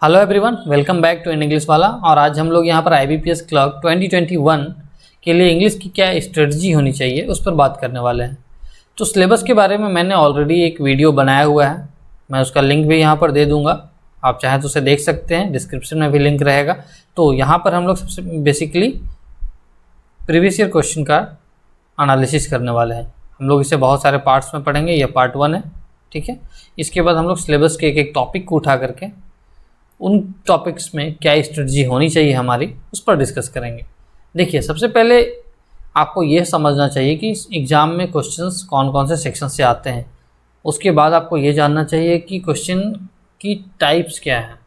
Hello everyone, welcome back to English वाला। और आज हम लोग यहाँ पर IBPS क्लर्क 2021 के लिए इंग्लिश की क्या स्ट्रेटजी होनी चाहिए उस पर बात करने वाले हैं। तो सिलेबस के बारे में मैंने ऑलरेडी एक वीडियो बनाया हुआ है, मैं उसका लिंक भी यहाँ पर दे दूँगा, आप चाहें तो उसे देख सकते हैं, डिस्क्रिप्शन में भी लिंक रहेगा। तो यहाँ पर हम लोग सबसे बेसिकली प्रीवियस ईयर क्वेश्चन का एनालिसिस करने वाले हैं। हम लोग इसे बहुत सारे पार्ट्स में पढ़ेंगे, यह पार्ट 1 है, ठीक है। इसके बाद हम लोग सिलेबस के एक एक टॉपिक को उठा करके उन टॉपिक्स में क्या स्ट्रेटजी होनी चाहिए हमारी, उस पर डिस्कस करेंगे। देखिए, सबसे पहले आपको यह समझना चाहिए कि एग्ज़ाम में क्वेश्चंस कौन कौन से सेक्शन से आते हैं। उसके बाद आपको ये जानना चाहिए कि क्वेश्चन की टाइप्स क्या हैं।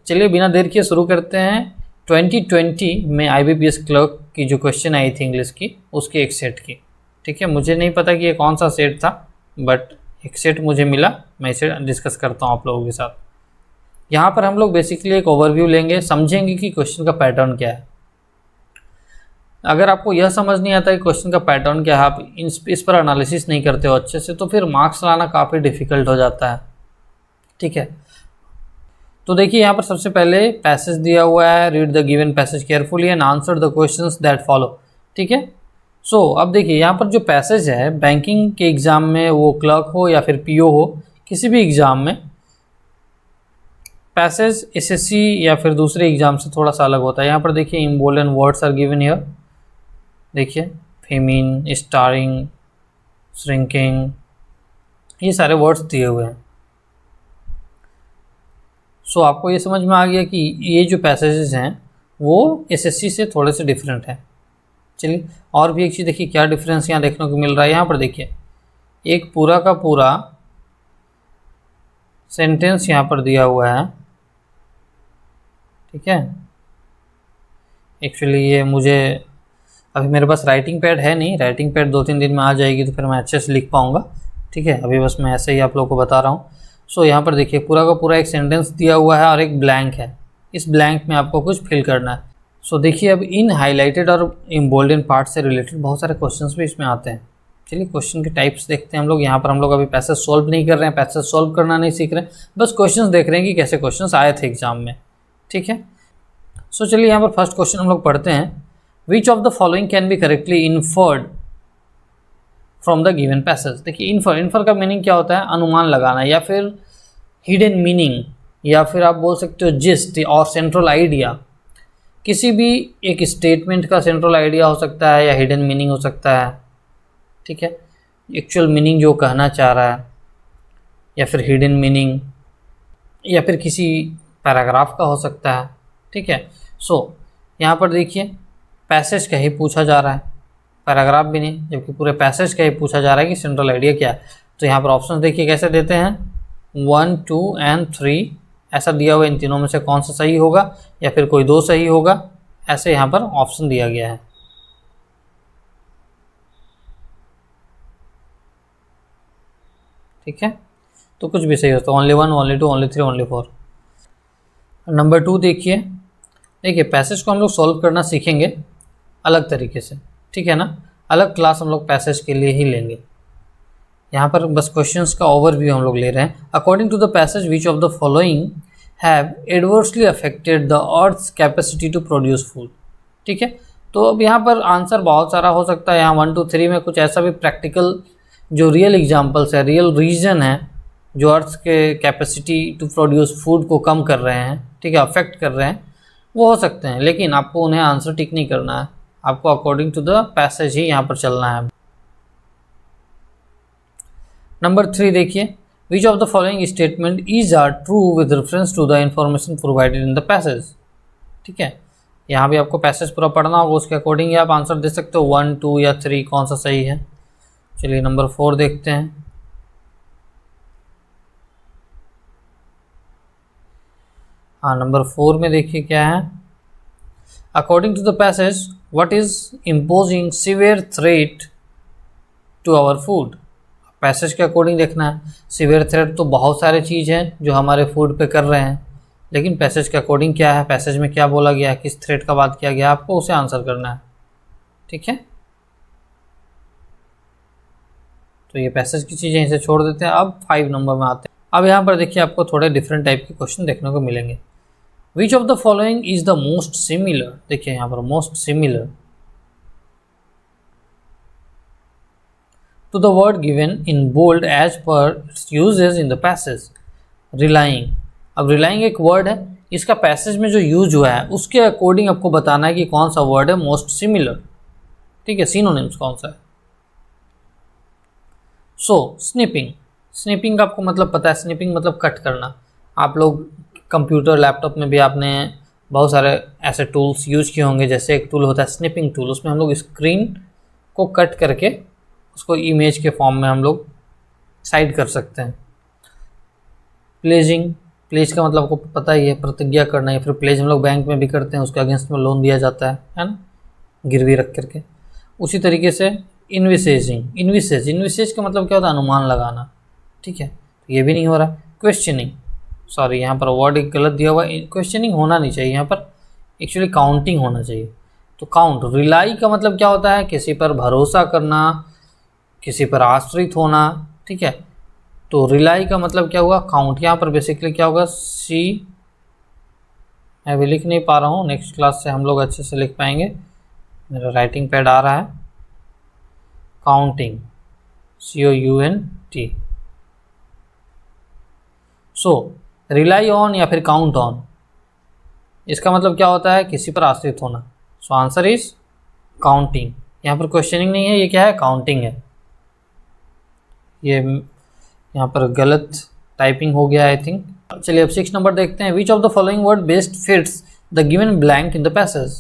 चलिए बिना देर किए शुरू करते हैं। 2020 में IBPS क्लर्क की जो क्वेश्चन आई थी इंग्लिश की, उसके एक सेट की, ठीक है। मुझे नहीं पता कि ये कौन सा सेट था, बट एक सेट मुझे मिला, मैं इसे डिस्कस करता हूँ आप लोगों के साथ। यहाँ पर हम लोग बेसिकली एक ओवरव्यू लेंगे, समझेंगे कि क्वेश्चन का पैटर्न क्या है। अगर आपको यह समझ नहीं आता कि क्वेश्चन का पैटर्न क्या है, आप इस पर एनालिसिस नहीं करते हो अच्छे से, तो फिर मार्क्स लाना काफ़ी डिफ़िकल्ट हो जाता है, ठीक है। तो देखिए, यहाँ पर सबसे पहले पैसेज दिया हुआ है, read the given passage carefully and answer the questions that follow, ठीक है। अब देखिए, यहाँ पर जो पैसेज है, बैंकिंग के एग्ज़ाम में, वो क्लर्क हो या फिर PO हो, किसी भी एग्ज़ाम में पैसेज SSC या फिर दूसरे एग्जाम से थोड़ा सा अलग होता है। यहाँ पर देखिए, इम्बोल्डेंड वर्ड्स आर गिवन हियर, देखिए फेमिन, स्टारिंग, श्रिंकिंग, ये सारे वर्ड्स दिए हुए हैं। आपको ये समझ में आ गया कि ये जो पैसेजेस हैं वो SSC से थोड़े से डिफरेंट हैं। चलिए, और भी एक चीज़ देखिए, क्या डिफरेंस यहाँ देखने को मिल रहा है। यहाँ पर देखिए, एक पूरा का पूरा सेंटेंस यहाँ पर दिया हुआ है, ठीक है। एक्चुअली ये मुझे अभी मेरे पास राइटिंग पैड है नहीं, राइटिंग पैड 2-3 दिन में आ जाएगी तो फिर मैं अच्छे से लिख पाऊँगा, ठीक है। अभी बस मैं ऐसे ही आप लोगों को बता रहा हूँ। यहाँ पर देखिए, पूरा का पूरा एक सेंटेंस दिया हुआ है और एक ब्लैंक है। इस ब्लैंक में आपको कुछ फिल करना है। देखिए, अब इन हाईलाइटेड और इम्बोल्डेंड पार्ट से रिलेटेड बहुत सारे क्वेश्चंस भी इसमें आते हैं। चलिए, क्वेश्चन के टाइप्स देखते हैं हम लोग। यहाँ पर हम लोग अभी पैसेज सॉल्व नहीं कर रहे हैं, पैसेज सॉल्व करना नहीं सीख रहे हैं, बस क्वेश्चंस देख रहे हैं कि कैसे क्वेश्चंस आए थे एग्जाम में, ठीक है। चलिए, यहाँ पर फर्स्ट क्वेश्चन हम लोग पढ़ते हैं। Which of the following can be correctly inferred from the given passage. देखिए, इन्फर का मीनिंग क्या होता है? अनुमान लगाना, या फिर हिडन मीनिंग, या फिर आप बोल सकते हो जिस्ट और सेंट्रल आइडिया। किसी भी एक स्टेटमेंट का सेंट्रल आइडिया हो सकता है या हिडन मीनिंग हो सकता है, ठीक है। एक्चुअल मीनिंग जो कहना चाह रहा है, या फिर हिडन मीनिंग, या फिर किसी पैराग्राफ का हो सकता है, ठीक है। यहाँ पर देखिए, पैसेज का ही पूछा जा रहा है, पैराग्राफ भी नहीं, जबकि पूरे पैसेज का ही पूछा जा रहा है कि सेंट्रल आइडिया क्या है। तो यहाँ पर ऑप्शन देखिए कैसे देते हैं, 1, 2 एंड 3 ऐसा दिया हुआ है। इन तीनों में से कौन सा सही होगा, या फिर कोई 2 सही होगा, ऐसे यहाँ पर ऑप्शन दिया गया है, ठीक है। तो कुछ भी सही होता है, only 1, only 2, only 3, only 4। Number 2 देखिए, पैसेज को हम लोग सॉल्व करना सीखेंगे अलग तरीके से, ठीक है ना। अलग क्लास हम लोग पैसेज के लिए ही लेंगे। यहाँ पर बस क्वेश्चंस का ओवरव्यू हम लोग ले रहे हैं। According to the passage, which of the following have adversely affected the earth's capacity to produce food, ठीक है। तो अब यहाँ पर आंसर बहुत सारा हो सकता है। यहाँ 1, 2, 3 में कुछ ऐसा भी प्रैक्टिकल जो रियल एग्जाम्पल्स है, रियल रीजन है, जो अर्थ के कैपेसिटी टू प्रोड्यूस फूड को कम कर रहे हैं, ठीक है, अफेक्ट कर रहे हैं, वो हो सकते हैं। लेकिन आपको उन्हें आंसर टिक नहीं करना है, आपको अकॉर्डिंग टू द पैसेज ही यहाँ पर चलना है। नंबर 3 देखिए, which of the following statement is are true with reference to the information provided in the passage, ठीक है। यहाँ भी आपको पैसेज पूरा पढ़ना होगा, उसके अकॉर्डिंग ही आप आंसर दे सकते हो, 1, 2 या 3 कौन सा सही है। चलिए, नंबर 4 देखते हैं। हाँ, नंबर 4 में देखिए क्या है, according to the passage what is imposing severe threat to our food. Passage के अकॉर्डिंग देखना है। सीवियर थ्रेट तो बहुत सारे चीज़ हैं जो हमारे फूड पे कर रहे हैं, लेकिन पैसेज के अकॉर्डिंग क्या है, पैसेज में क्या बोला गया है, किस थ्रेट का बात किया गया, आपको उसे आंसर करना है, ठीक है। तो ये पैसेज की चीज़ें इसे छोड़ देते हैं। अब 5 नंबर में आते हैं। अब यहाँ पर देखिए आपको थोड़े डिफरेंट टाइप के क्वेश्चन देखने को मिलेंगे। Which of the following is the most similar, देखिए यहाँ पर most similar to the word given in bold as per its usages in the passage. Relying, अब रिलाइंग एक वर्ड है, इसका पैसेज में जो यूज हुआ है उसके अकॉर्डिंग आपको बताना है कि कौन सा वर्ड है मोस्ट सिमिलर। ठीक है, सिनोनिम्स कौन सा है। सो स्निपिंग, स्निपिंग का आपको मतलब पता है, स्निपिंग मतलब कट करना। आप लोग कंप्यूटर लैपटॉप में भी आपने बहुत सारे ऐसे टूल्स यूज किए होंगे, जैसे एक टूल होता है स्निपिंग टूल, उसमें हम लोग स्क्रीन को कट करके उसको इमेज के फॉर्म में हम लोग साइड कर सकते हैं। प्लेजिंग, प्लेज का मतलब आपको पता ही है, प्रतिज्ञा करना है। फिर प्लेज हम लोग बैंक में भी करते हैं, उसके अगेंस्ट में लोन दिया जाता है ना, गिरवी रख करके। उसी तरीके से इन्विसेजिंग, इन्विसेज का मतलब क्या होता है, अनुमान लगाना। ठीक है, तो ये भी नहीं हो रहा। क्वेश्चनिंग, सॉरी यहाँ पर वर्ड एक गलत दिया हुआ है, क्वेश्चनिंग होना नहीं चाहिए, यहाँ पर एक्चुअली काउंटिंग होना चाहिए। तो काउंट, रिलाई का मतलब क्या होता है, किसी पर भरोसा करना, किसी पर आश्रित होना। ठीक है, तो रिलाई का मतलब क्या हुआ, काउंट। यहाँ पर बेसिकली क्या होगा, सी, मैं अभी लिख नहीं पा रहा हूँ, नेक्स्ट क्लास से हम लोग अच्छे से लिख पाएंगे, मेरा राइटिंग पैड आ रहा है। Counting, COUNT। So rely on या फिर काउंट ऑन, इसका मतलब क्या होता है, किसी पर आश्रित होना। So answer is counting. यहाँ पर क्वेश्चनिंग नहीं है, ये क्या है, काउंटिंग है। ये यहाँ पर गलत टाइपिंग हो गया आई थिंक। चलिए अब 6 नंबर देखते हैं। Which of the following word best fits the given blank in the passage.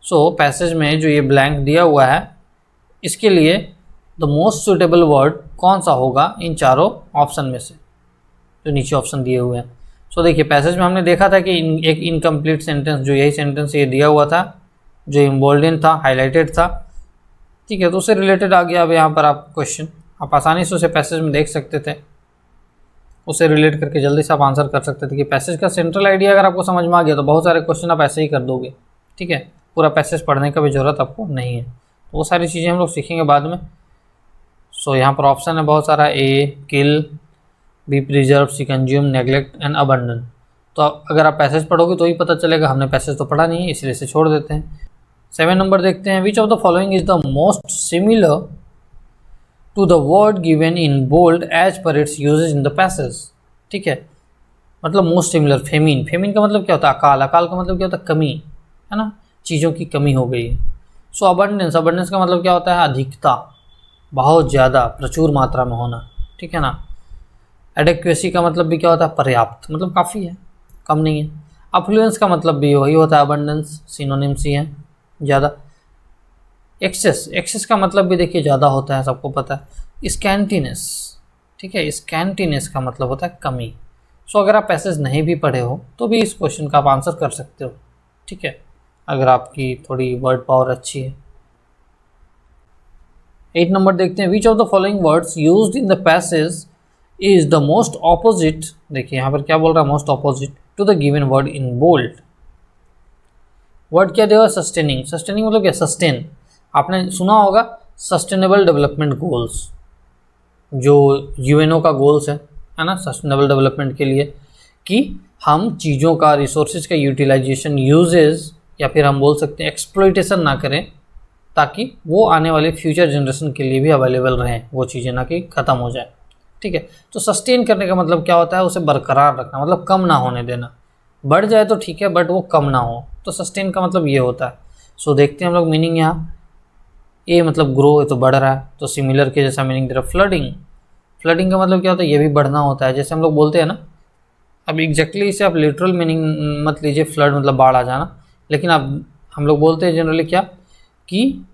So passage में जो ये ब्लैंक दिया हुआ है, इसके लिए द मोस्ट सुटेबल वर्ड कौन सा होगा इन चारों ऑप्शन में से, जो नीचे ऑप्शन दिए हुए हैं। सो देखिए पैसेज में हमने देखा था कि एक इनकम्प्लीट सेंटेंस, जो यही सेंटेंस ये दिया हुआ था, जो इम्बोल्डेंट था, हाईलाइटेड था। ठीक है, तो उससे रिलेटेड आ गया अब यहाँ पर आप क्वेश्चन, आप आसानी से उसे पैसेज में देख सकते थे, उसे रिलेट करके जल्दी से आप आंसर कर सकते थे। कि पैसेज का सेंट्रल आइडिया अगर आपको समझ में आ गया तो बहुत सारे क्वेश्चन आप ऐसे ही कर दोगे। ठीक है, पूरा पैसेज पढ़ने का भी ज़रूरत आपको नहीं है, तो वो सारी चीज़ें हम लोग सीखेंगे बाद में। सो यहाँ पर ऑप्शन है बहुत सारा, A kill, B preserve, C consume, neglect and abandon. तो अगर आप पैसेज पढ़ोगे तो ही पता चलेगा, हमने पैसेज तो पढ़ा नहीं है इसलिए इसे छोड़ देते हैं। 7 नंबर देखते हैं। Which of the following is the most similar to the word given in bold as per its usages in the passage. ठीक है, मतलब मोस्ट सिमिलर। फेमिन, फेमिन का मतलब क्या होता है, अकाल, अकाल का मतलब क्या होता है, कमी, है ना, चीज़ों की कमी हो गई है। सो अबंडेंस, अबंडेंस का मतलब क्या होता है, अधिकता, बहुत ज़्यादा, प्रचुर मात्रा में होना। ठीक है ना। एडेक्वेसी का मतलब भी क्या होता है, पर्याप्त, मतलब काफ़ी है, कम नहीं है। अफ्लुएंस का मतलब भी वही होता है, अबंडेंस, सिनोनिम्स ही हैं, ज़्यादा। एक्सेस, एक्सेस का मतलब भी देखिए ज़्यादा होता है, सबको पता है। स्कैंटीनेस, ठीक है, स्कैंटीनेस का मतलब होता है कमी। सो अगर आप पैसेज नहीं भी पढ़े हो तो भी इस क्वेश्चन का आप आंसर कर सकते हो। ठीक है, अगर आपकी थोड़ी वर्ड पावर अच्छी है। 8 नंबर देखते हैं। Which of the following words used in the passage is the most opposite, देखिए यहाँ पर क्या बोल रहा है, most opposite to the given word in bold. Word क्या दिया, सस्टेनिंग। सस्टेनिंग मतलब क्या, सस्टेन, आपने सुना होगा सस्टेनेबल डेवलपमेंट गोल्स, जो यूएनओ का गोल्स है ना, सस्टेनेबल डेवलपमेंट के लिए, कि हम चीज़ों का, रिसोर्सेज का यूटिलाइजेशन, यूजेज, या फिर हम बोल सकते हैं एक्सप्लॉइटेशन ना करें, ताकि वो आने वाले फ्यूचर जनरेशन के लिए भी अवेलेबल रहें वो चीज़ें, ना कि ख़त्म हो जाए। ठीक है, तो सस्टेन करने का मतलब क्या होता है, उसे बरकरार रखना, मतलब कम ना होने देना। बढ़ जाए तो ठीक है, बट वो कम ना हो, तो सस्टेन का मतलब ये होता है। सो देखते हैं हम लोग मीनिंग यहाँ। ए मतलब ग्रो है तो बढ़ रहा है, तो सिमिलर के जैसा मीनिंग दे रहा है। फ्लडिंग, फ्लडिंग का मतलब क्या होता है, ये भी बढ़ना होता है, जैसे हम लोग बोलते हैं ना। अब एग्जैक्टली इसे आप लिटरल मीनिंग मत लीजिए, फ्लड मतलब बाढ़ आ जाना, लेकिन अब हम लोग बोलते हैं जनरली क्या, कि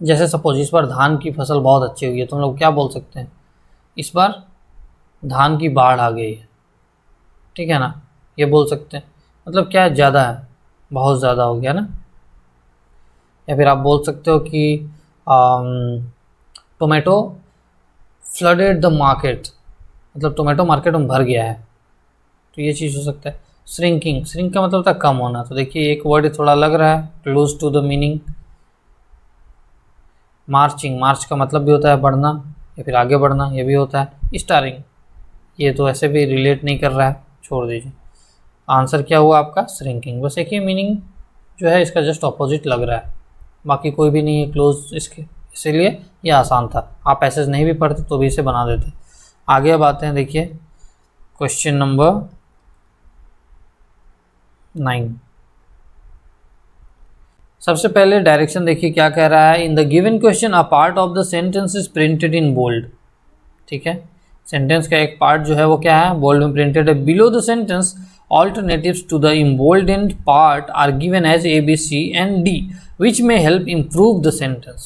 जैसे सपोज इस बार धान की फसल बहुत अच्छी हुई है, तो हम लोग क्या बोल सकते हैं, इस बार धान की बाढ़ आ गई है। ठीक है ना, ये बोल सकते हैं, मतलब क्या है, ज़्यादा है, बहुत ज़्यादा हो गया ना। या फिर आप बोल सकते हो कि टोमेटो फ्लडेड द मार्केट, मतलब टोमेटो मार्केट में भर गया है, तो ये चीज़ हो सकता है। श्रिंकिंग, श्रिंक का मतलब होता है कम होना, तो देखिए एक वर्ड थोड़ा लग रहा है, close to the meaning. Marching, march का मतलब भी होता है बढ़ना, या फिर आगे बढ़ना, ये भी होता है। स्टारिंग, ये तो ऐसे भी रिलेट नहीं कर रहा है, छोड़ दीजिए। आंसर क्या हुआ आपका? श्रिंकिंग। बस एक ही मीनिंग जो है इसका जस्ट ऑपोजिट लग रहा है, बाकी कोई भी नहीं है क्लोज इसके, इसीलिए ये आसान था। आप पैसेज नहीं भी पढ़ते तो भी इसे बना देते। आगे अब आते हैं, देखिए क्वेश्चन नंबर 9। सबसे पहले डायरेक्शन देखिए क्या कह रहा है। In the given question a part of the sentence is printed in bold. ठीक है, सेंटेंस का एक पार्ट जो है वो क्या है? बोल्ड में प्रिंटेड है। Below the sentence alternatives to the emboldened part are given as A, B, C and D which may help improve the sentence।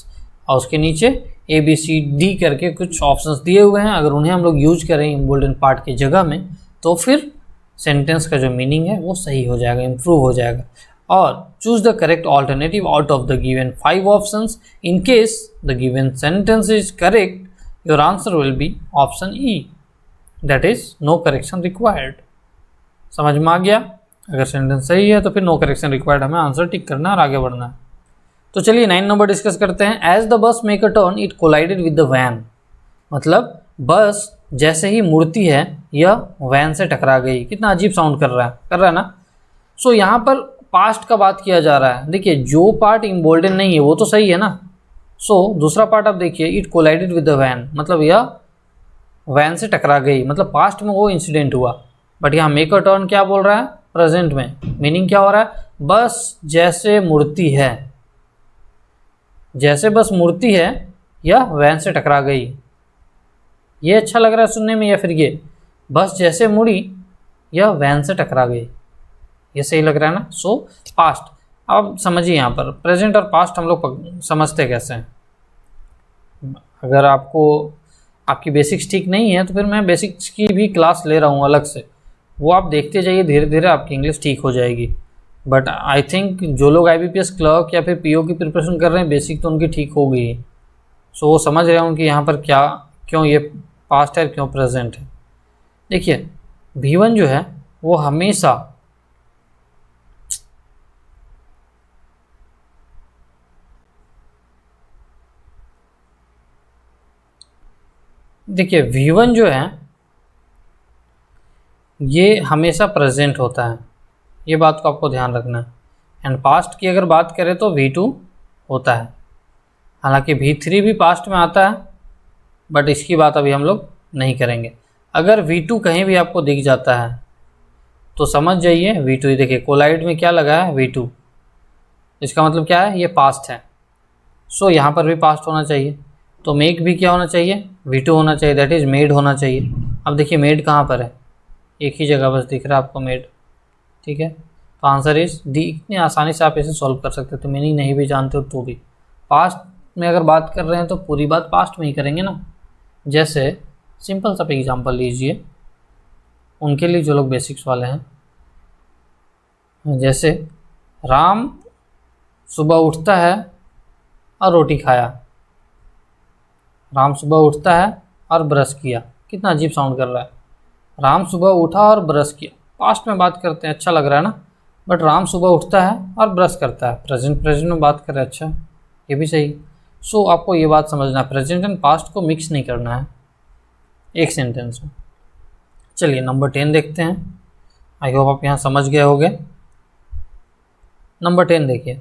और उसके नीचे A, B, C, D करके कुछ ऑप्शंस दिए हुए हैं। अगर उन्हें हम लोग यूज करें emboldened पार्ट की जगह में तो फिर सेंटेंस का जो मीनिंग है वो सही हो जाएगा, इम्प्रूव हो जाएगा। और choose the correct alternative out of the given 5 options. In case the given sentence is correct your answer will be option E, that is no correction required. समझ में आ गया? अगर सेंटेंस सही है तो फिर नो करेक्शन रिक्वायर्ड, हमें answer tick करना है और आगे बढ़ना है। तो चलिए 9 नंबर डिस्कस करते हैं। As the bus make a turn it collided with the van. मतलब बस जैसे ही मुड़ती है यह वैन से टकरा गई। कितना अजीब साउंड कर रहा है ना। सो यहाँ पर पास्ट का बात किया जा रहा है। देखिए जो पार्ट इम्बोल्डन नहीं है वो तो सही है ना। सो दूसरा पार्ट आप देखिए, it collided with the van, मतलब यह वैन से टकरा गई, मतलब पास्ट में वो इंसिडेंट हुआ। बट यहाँ मेक अ टर्न क्या बोल रहा है? प्रेजेंट में। मीनिंग क्या हो रहा है? बस जैसे मुड़ती है, जैसे बस मुड़ती है यह वैन से टकरा गई। ये अच्छा लग रहा है सुनने में, या फिर ये बस जैसे मुड़ी यह वैन से टकरा गई, ये सही लग रहा है ना। सो पास्ट। अब समझिए यहाँ पर प्रेजेंट और पास्ट हम लोग समझते कैसे हैं। अगर आपको आपकी बेसिक्स ठीक नहीं है तो फिर मैं बेसिक्स की भी क्लास ले रहा हूँ अलग से, वो आप देखते जाइए, धीरे धीरे आपकी इंग्लिश ठीक हो जाएगी। बट आई थिंक जो लोग IBPS क्लर्क या फिर PO की प्रिपरेशन कर रहे हैं, बेसिक तो उनकी ठीक हो गई है। सो वो समझ रहे होंगे कि यहाँ पर क्या, क्यों ये पास्ट है, क्यों प्रेजेंट है। देखिए V1 जो है वो हमेशा V1 जो है ये हमेशा प्रेजेंट होता है, ये बात को आपको ध्यान रखना है। एंड पास्ट की अगर बात करें तो V2 होता है। हालांकि V3 भी पास्ट में आता है, बट इसकी बात अभी हम लोग नहीं करेंगे। अगर V2 कहीं भी आपको दिख जाता है तो समझ जाइए V2 ही। देखिए कोलाइड में क्या लगा है? V2। इसका मतलब क्या है? ये पास्ट है। सो यहाँ पर भी पास्ट होना चाहिए, तो मेक भी क्या होना चाहिए? V2 होना चाहिए, दैट इज़ मेड होना चाहिए। अब देखिए मेड कहाँ पर है? एक ही जगह बस दिख रहा है आपको, मेड। ठीक है, तो आंसर इज डी। इतनी आसानी से आप इसे सॉल्व कर सकते हो, तो मीनिंग नहीं भी जानते हो तो भी। पास्ट में अगर बात कर रहे हैं तो पूरी बात पास्ट में ही करेंगे ना। जैसे सिंपल सा एग्जांपल लीजिए उनके लिए जो लोग बेसिक्स वाले हैं। जैसे राम सुबह उठता है और रोटी खाया। राम सुबह उठता है और ब्रश किया। कितना अजीब साउंड कर रहा है। राम सुबह उठा और ब्रश किया, पास्ट में बात करते हैं, अच्छा लग रहा है ना। बट राम सुबह उठता है और ब्रश करता है, प्रेजेंट में बात कर रहे हैं, अच्छा ये भी सही। सो आपको ये बात समझना है, प्रेजेंट एंड पास्ट को मिक्स नहीं करना है एक सेंटेंस में। चलिए नंबर 10 देखते हैं। आई होप आप यहाँ समझ गए होंगे। नंबर 10 देखिए,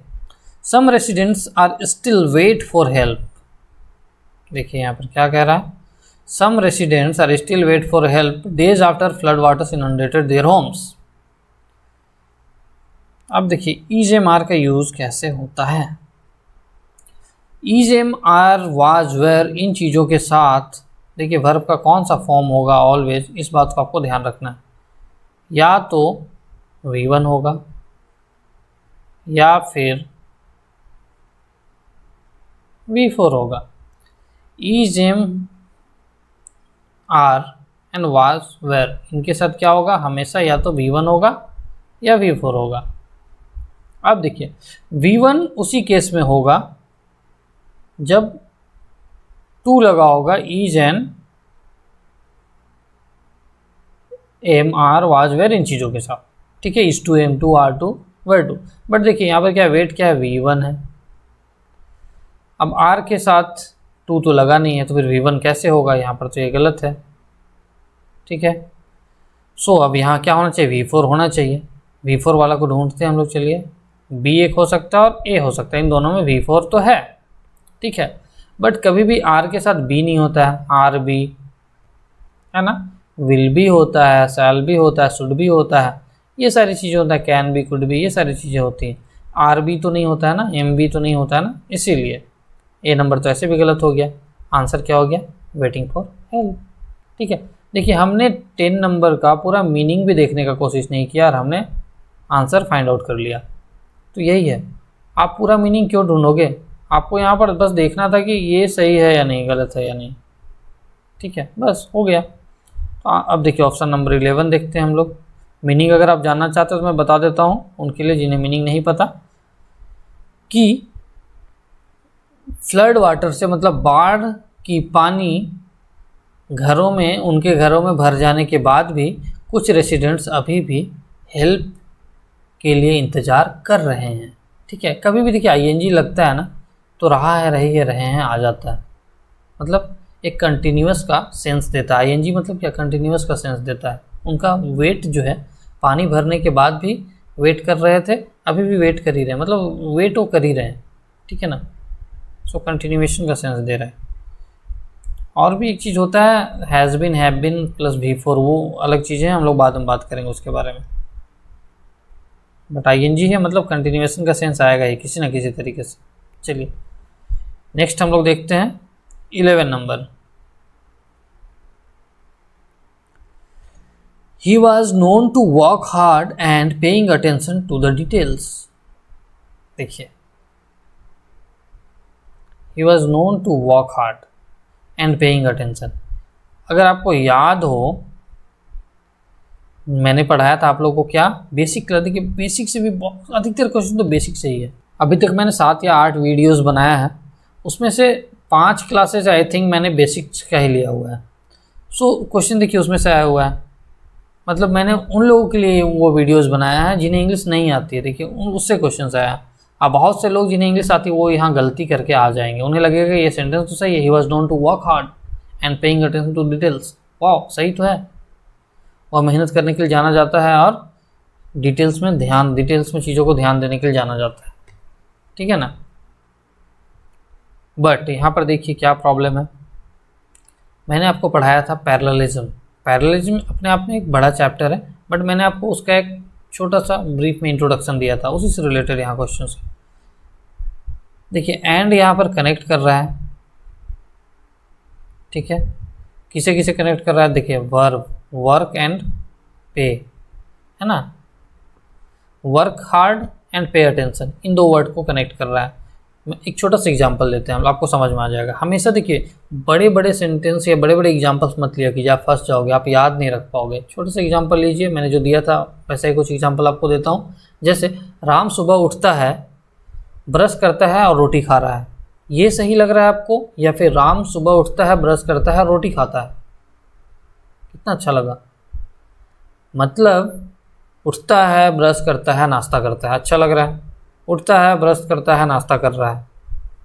some residents are still wait for help. देखिए यहाँ पर क्या कह रहा है? Some residents are still wait for help days after flood waters inundated their homes। अब देखिए इज एम आर का यूज कैसे होता है। Is am are was were इन चीज़ों के साथ देखिए वर्ब का कौन सा फॉर्म होगा ऑलवेज, इस बात को आपको ध्यान रखना है। या तो V1 होगा या फिर V4 होगा। Is am are and was were इनके साथ क्या होगा? हमेशा या तो V1 होगा या V4 होगा। अब देखिए V1 उसी केस में होगा जब टू लगा होगा is an am are was were इन चीज़ों के साथ। ठीक है, is to am to are to were to. But देखिए यहाँ पर क्या वेट क्या है? V1 है। अब आर के साथ 2 तो लगा नहीं है, तो फिर V1 कैसे होगा, यहाँ पर तो ये गलत है। ठीक है, सो अब यहाँ क्या होना चाहिए, V4 होना चाहिए। V4 वाला को ढूंढते हैं हम लोग। चलिए, B एक हो सकता है और A हो सकता है, इन दोनों में V4 तो है। ठीक है, बट कभी भी R के साथ B नहीं होता है, RB है ना, विल भी होता है, शैल भी होता है, शुड भी होता है, ये सारी चीज़ें होता है, कैन भी, कुड भी, ये सारी चीज़ें होती हैं। RB तो नहीं होता है ना, MB तो नहीं होता है ना, इसीलिए A नंबर तो ऐसे भी गलत हो गया। आंसर क्या हो गया, वेटिंग फॉर हेल्प। ठीक है, देखिए हमने 10 नंबर का पूरा मीनिंग भी देखने का कोशिश नहीं किया और हमने आंसर फाइंड आउट कर लिया। तो यही है, आप पूरा मीनिंग क्यों ढूंढोगे, आपको यहाँ पर बस देखना था कि ये सही है या नहीं, गलत है या नहीं। ठीक है, बस हो गया। तो अब देखिए ऑप्शन नंबर 11 देखते हैं हम लोग। मीनिंग अगर आप जानना चाहते हो तो मैं बता देता हूँ उनके लिए जिन्हें मीनिंग नहीं पता, कि फ्लड वाटर से मतलब बाढ़ की पानी घरों में, उनके घरों में भर जाने के बाद भी कुछ रेसिडेंट्स अभी भी हेल्प के लिए इंतज़ार कर रहे हैं। ठीक है, कभी भी देखिए आईएनजी लगता है ना, तो रहा है, रही है, रहे हैं आ जाता है, मतलब एक कंटिन्यूअस का सेंस देता है। आईएनजी मतलब क्या, कंटिन्यूअस का सेंस देता है। उनका वेट जो है, पानी भरने के बाद भी वेट कर रहे थे, अभी भी वेट कर ही रहे हैं, मतलब वेट वो कर ही रहे हैं। ठीक है ना, सो कंटिन्यूएशन का सेंस दे रहा है। और भी एक चीज़ होता है, has been, have been plus V4, वो अलग चीज़ें हैं, हम लोग बाद में बात करेंगे उसके बारे में। बट आईएनजी है मतलब कंटिन्यूएशन का सेंस आएगा ही किसी ना किसी तरीके से। चलिए नेक्स्ट हम लोग देखते हैं 11 number. He was known to work hard and paying attention to the details। देखिए, He was known to work hard and paying attention। अगर आपको याद हो, मैंने पढ़ाया था आप लोगों को क्या, बेसिक कर। देखिए बेसिक से भी अधिकतर क्वेश्चन तो बेसिक से ही है। अभी तक मैंने 7 या 8 वीडियोस बनाया है, उसमें से 5 क्लासेस आई थिंक मैंने बेसिक्स का ही लिया हुआ है। सो क्वेश्चन देखिए उसमें से आया हुआ है, मतलब मैंने उन लोगों के लिए वो वीडियोस बनाया है जिन्हें इंग्लिश नहीं आती है। देखिए उससे क्वेश्चन आया। अब बहुत से लोग जिन्हें इंग्लिश आती है वो यहाँ गलती करके आ जाएंगे, उन्हें लगेगा ये सेंटेंस तो सही है, he was known to work hard and paying attention to details. वाह, सही तो है, वह मेहनत करने के लिए जाना जाता है और डिटेल्स में चीज़ों को ध्यान देने के लिए जाना जाता है। ठीक है ना, बट यहाँ पर देखिए क्या प्रॉब्लम है। मैंने आपको पढ़ाया था पैरेललिज्म। पैरेललिज्म अपने आप में एक बड़ा चैप्टर है, बट मैंने आपको उसका एक छोटा सा ब्रीफ में इंट्रोडक्शन दिया था, उसी से रिलेटेड यहाँ क्वेश्चन है। देखिए एंड यहाँ पर कनेक्ट कर रहा है। ठीक है, किसे किसे कनेक्ट कर रहा है, देखिए वर्ब, वर्क एंड पे, है ना, work hard and pay attention, इन दो वर्ड को कनेक्ट कर रहा है। एक छोटा सा एग्जांपल लेते हैं हम, आपको समझ में आ जाएगा। हमेशा देखिए बड़े बड़े सेंटेंस या बड़े बड़े एग्जांपल्स मत लिया कीजिए, आप फंस जाओगे, आप याद नहीं रख पाओगे। छोटे से एग्जांपल लीजिए, मैंने जो दिया था वैसे ही कुछ एग्जांपल आपको देता हूँ। जैसे राम सुबह उठता है, ब्रश करता है और रोटी खा रहा है। ये सही लग रहा है आपको, या फिर राम सुबह उठता है, ब्रश करता है, रोटी खाता है? कितना अच्छा लगा, मतलब उठता है, ब्रश करता है, नाश्ता करता है, अच्छा लग रहा है। उठता है, ब्रश करता है, नाश्ता कर रहा है,